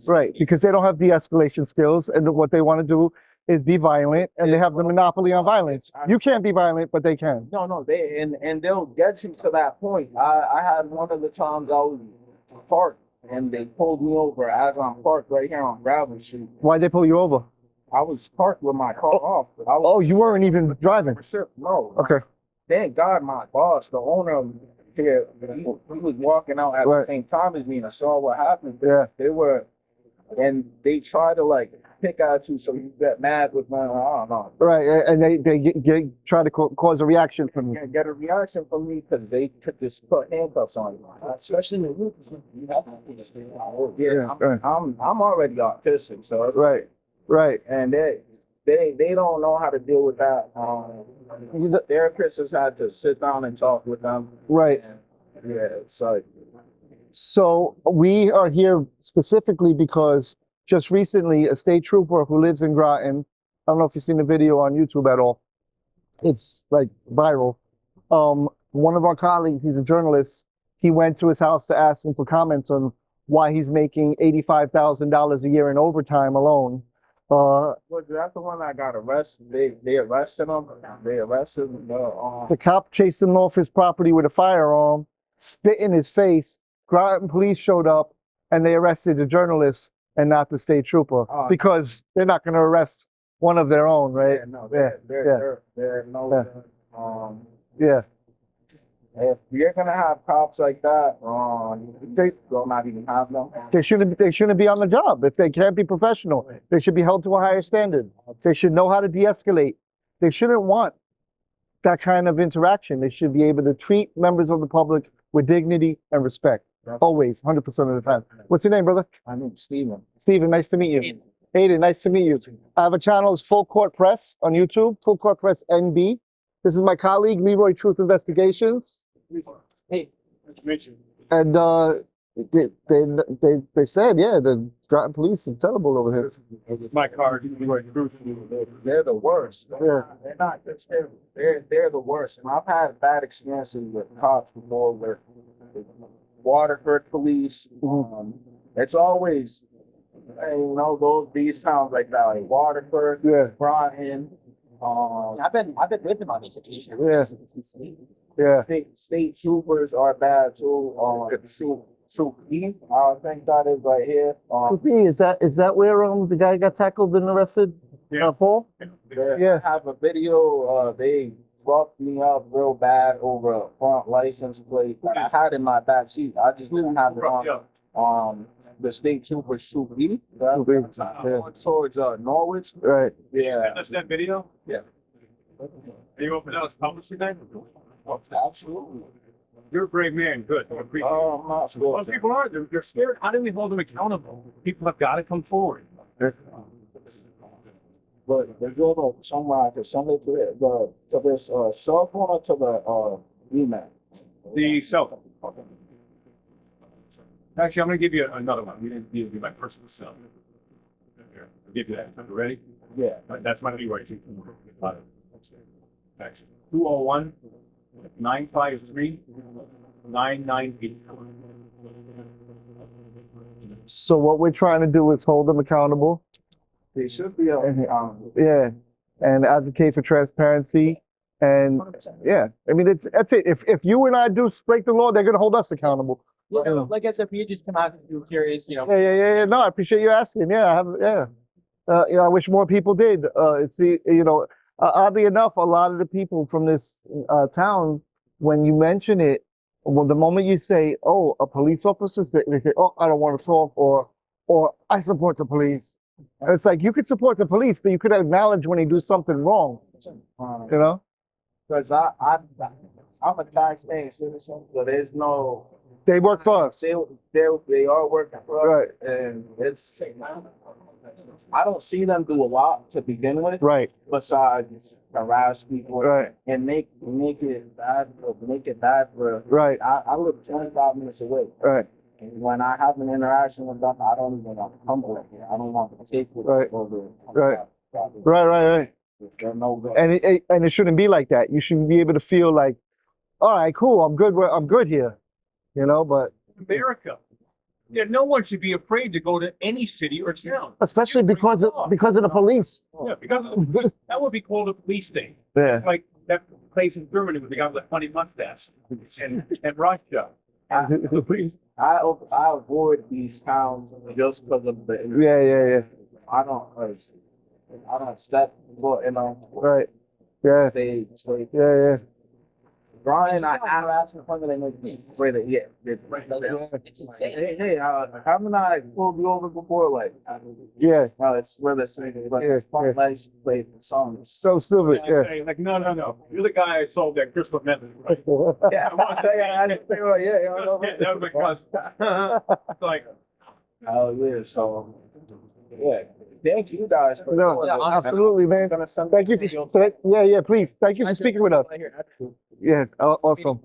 Right, because they don't have de-escalation skills, and what they want to do is be violent, and they have the monopoly on violence. You can't be violent, but they can. No, they and they'll get you to that point. I had one of the times I was parked and they pulled me over as I'm parked right here on Groton Street. Why'd they pull you over? I was parked with my car off. You weren't even driving. No. Okay. Thank God my boss, the owner of here, he was walking out at the same time as me, and I saw what happened. Yeah. They try to like pick at you so you get mad with my, I don't know. Right, and they try to cause a reaction from you. Get a reaction from me because they could just put handcuffs on you, especially in the roof. I'm already autistic, so it's right, and they don't know how to deal with that. Therapists has had to sit down and talk with them. Right. And, yeah, it's like. So we are here specifically because just recently a state trooper who lives in Groton, I don't know if you've seen the video on YouTube at all. It's like viral. One of our colleagues, he's a journalist, he went to his house to ask him for comments on why he's making $85,000 a year in overtime alone. Was that the one that got arrested? They arrested him. The cop chased him off his property with a firearm, spit in his face. Groton police showed up and they arrested the journalist and not the state trooper because they're not going to arrest one of their own, right? Yeah. If you're gonna have cops like that, they will not even have them. They shouldn't be on the job. If they can't be professional, they should be held to a higher standard. They should know how to de-escalate. They shouldn't want that kind of interaction. They should be able to treat members of the public with dignity and respect. Always, 100% of the time. What's your name, brother? My name's Steven. Steven, nice to meet you. Hayden, nice to meet you. I have a channel, it's Full Court Press on YouTube, Full Court Press NB. This is my colleague, Leroy Truth Investigations. Hey, nice to meet you. And they said, yeah, the Groton police are terrible over here. My car, Leroy Truth. They're the worst. Yeah. They're not just they're the worst. And I've had bad experiences with cops before with Waterford police. It's always, these towns like that, like Waterford, Groton. I've been with them on these occasions. Yeah. It's insane. Yeah. State troopers are bad too. Troop E, I think that is right here. Troop E, is that where the guy got tackled and arrested? Yeah. Paul? Yeah. I have a video. They roughed me up real bad over a front license plate that I had in my back seat. I just didn't have it on. The state troopers, Troop E, towards Norwich. Right. Yeah. That's that video? Yeah. Are you open to us publishing that? Absolutely. You're a brave man. Good. I appreciate it. I'm not sure. Most people are. They're scared. How do we hold them accountable? People have got to come forward. But there's no somewhere I can send it to this cell phone or to the email. The cell phone. Actually, I'm going to give you another one. You didn't give me my personal cell. Here, I'll give you that. You ready? Yeah. That's my Leroy Truth. Actually, 201 953 9984. So what we're trying to do is hold them accountable. They should be accountable. Yeah, and advocate for transparency. And yeah, I mean, that's it. If you and I do break the law, they're going to hold us accountable. Yeah, like I said, we just come out and you're curious, Yeah. No, I appreciate you asking. Yeah, I wish more people did. Oddly enough, a lot of the people from this town, when you mention it, well, the moment you say, "Oh, a police officer," they say, "Oh, I don't want to talk," or "I support the police," And it's like you could support the police, but you could acknowledge when they do something wrong. You know? Because I'm a taxpaying citizen, so there's no. They work for us. They are working for us, right? And it's. I don't see them do a lot to begin with, right? Besides harass people, right? And make it bad for right. I live 25 minutes away, right? And when I have an interaction with them, I don't even want to humble it. I don't want to take it right. over. Right. And it shouldn't be like that. You should be able to feel like, all right, cool, I'm good here, you know. But America, yeah, no one should be afraid to go to any city or town, especially because of the police. Yeah, because of the police. That would be called a police state. Yeah, like that place in Germany with the guy with the funny mustache, and Russia. I avoid these towns just because of the. Yeah. I don't step foot in them. Right. Yeah. Stay. Yeah. Brian, I asked in front of them, it's insane. Hey, haven't I pulled you over before? Like, yeah. No, it's where they're saying, like, nice play songs. So stupid. Yeah. Saying, like, no. You're the guy I sold that crystal method. Right? Yeah, I want to tell you, I didn't say, well, yeah, that was my cousin. It's like, oh yeah, so yeah. Thank you guys for absolutely, man. Thank you for yeah, please. Thank you for speaking with us. Yeah, awesome.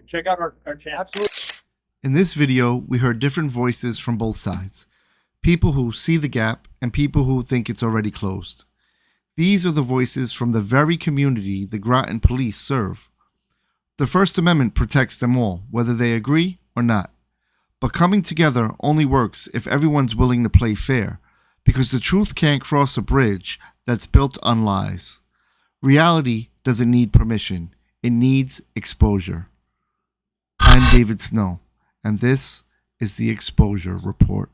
Check out our channel. In this video, we heard different voices from both sides. People who see the gap and people who think it's already closed. These are the voices from the very community the Groton police serve. The First Amendment protects them all, whether they agree or not. But coming together only works if everyone's willing to play fair, because the truth can't cross a bridge that's built on lies. Reality doesn't need permission. It needs exposure. I'm David Snow, and this is the Exposure Report.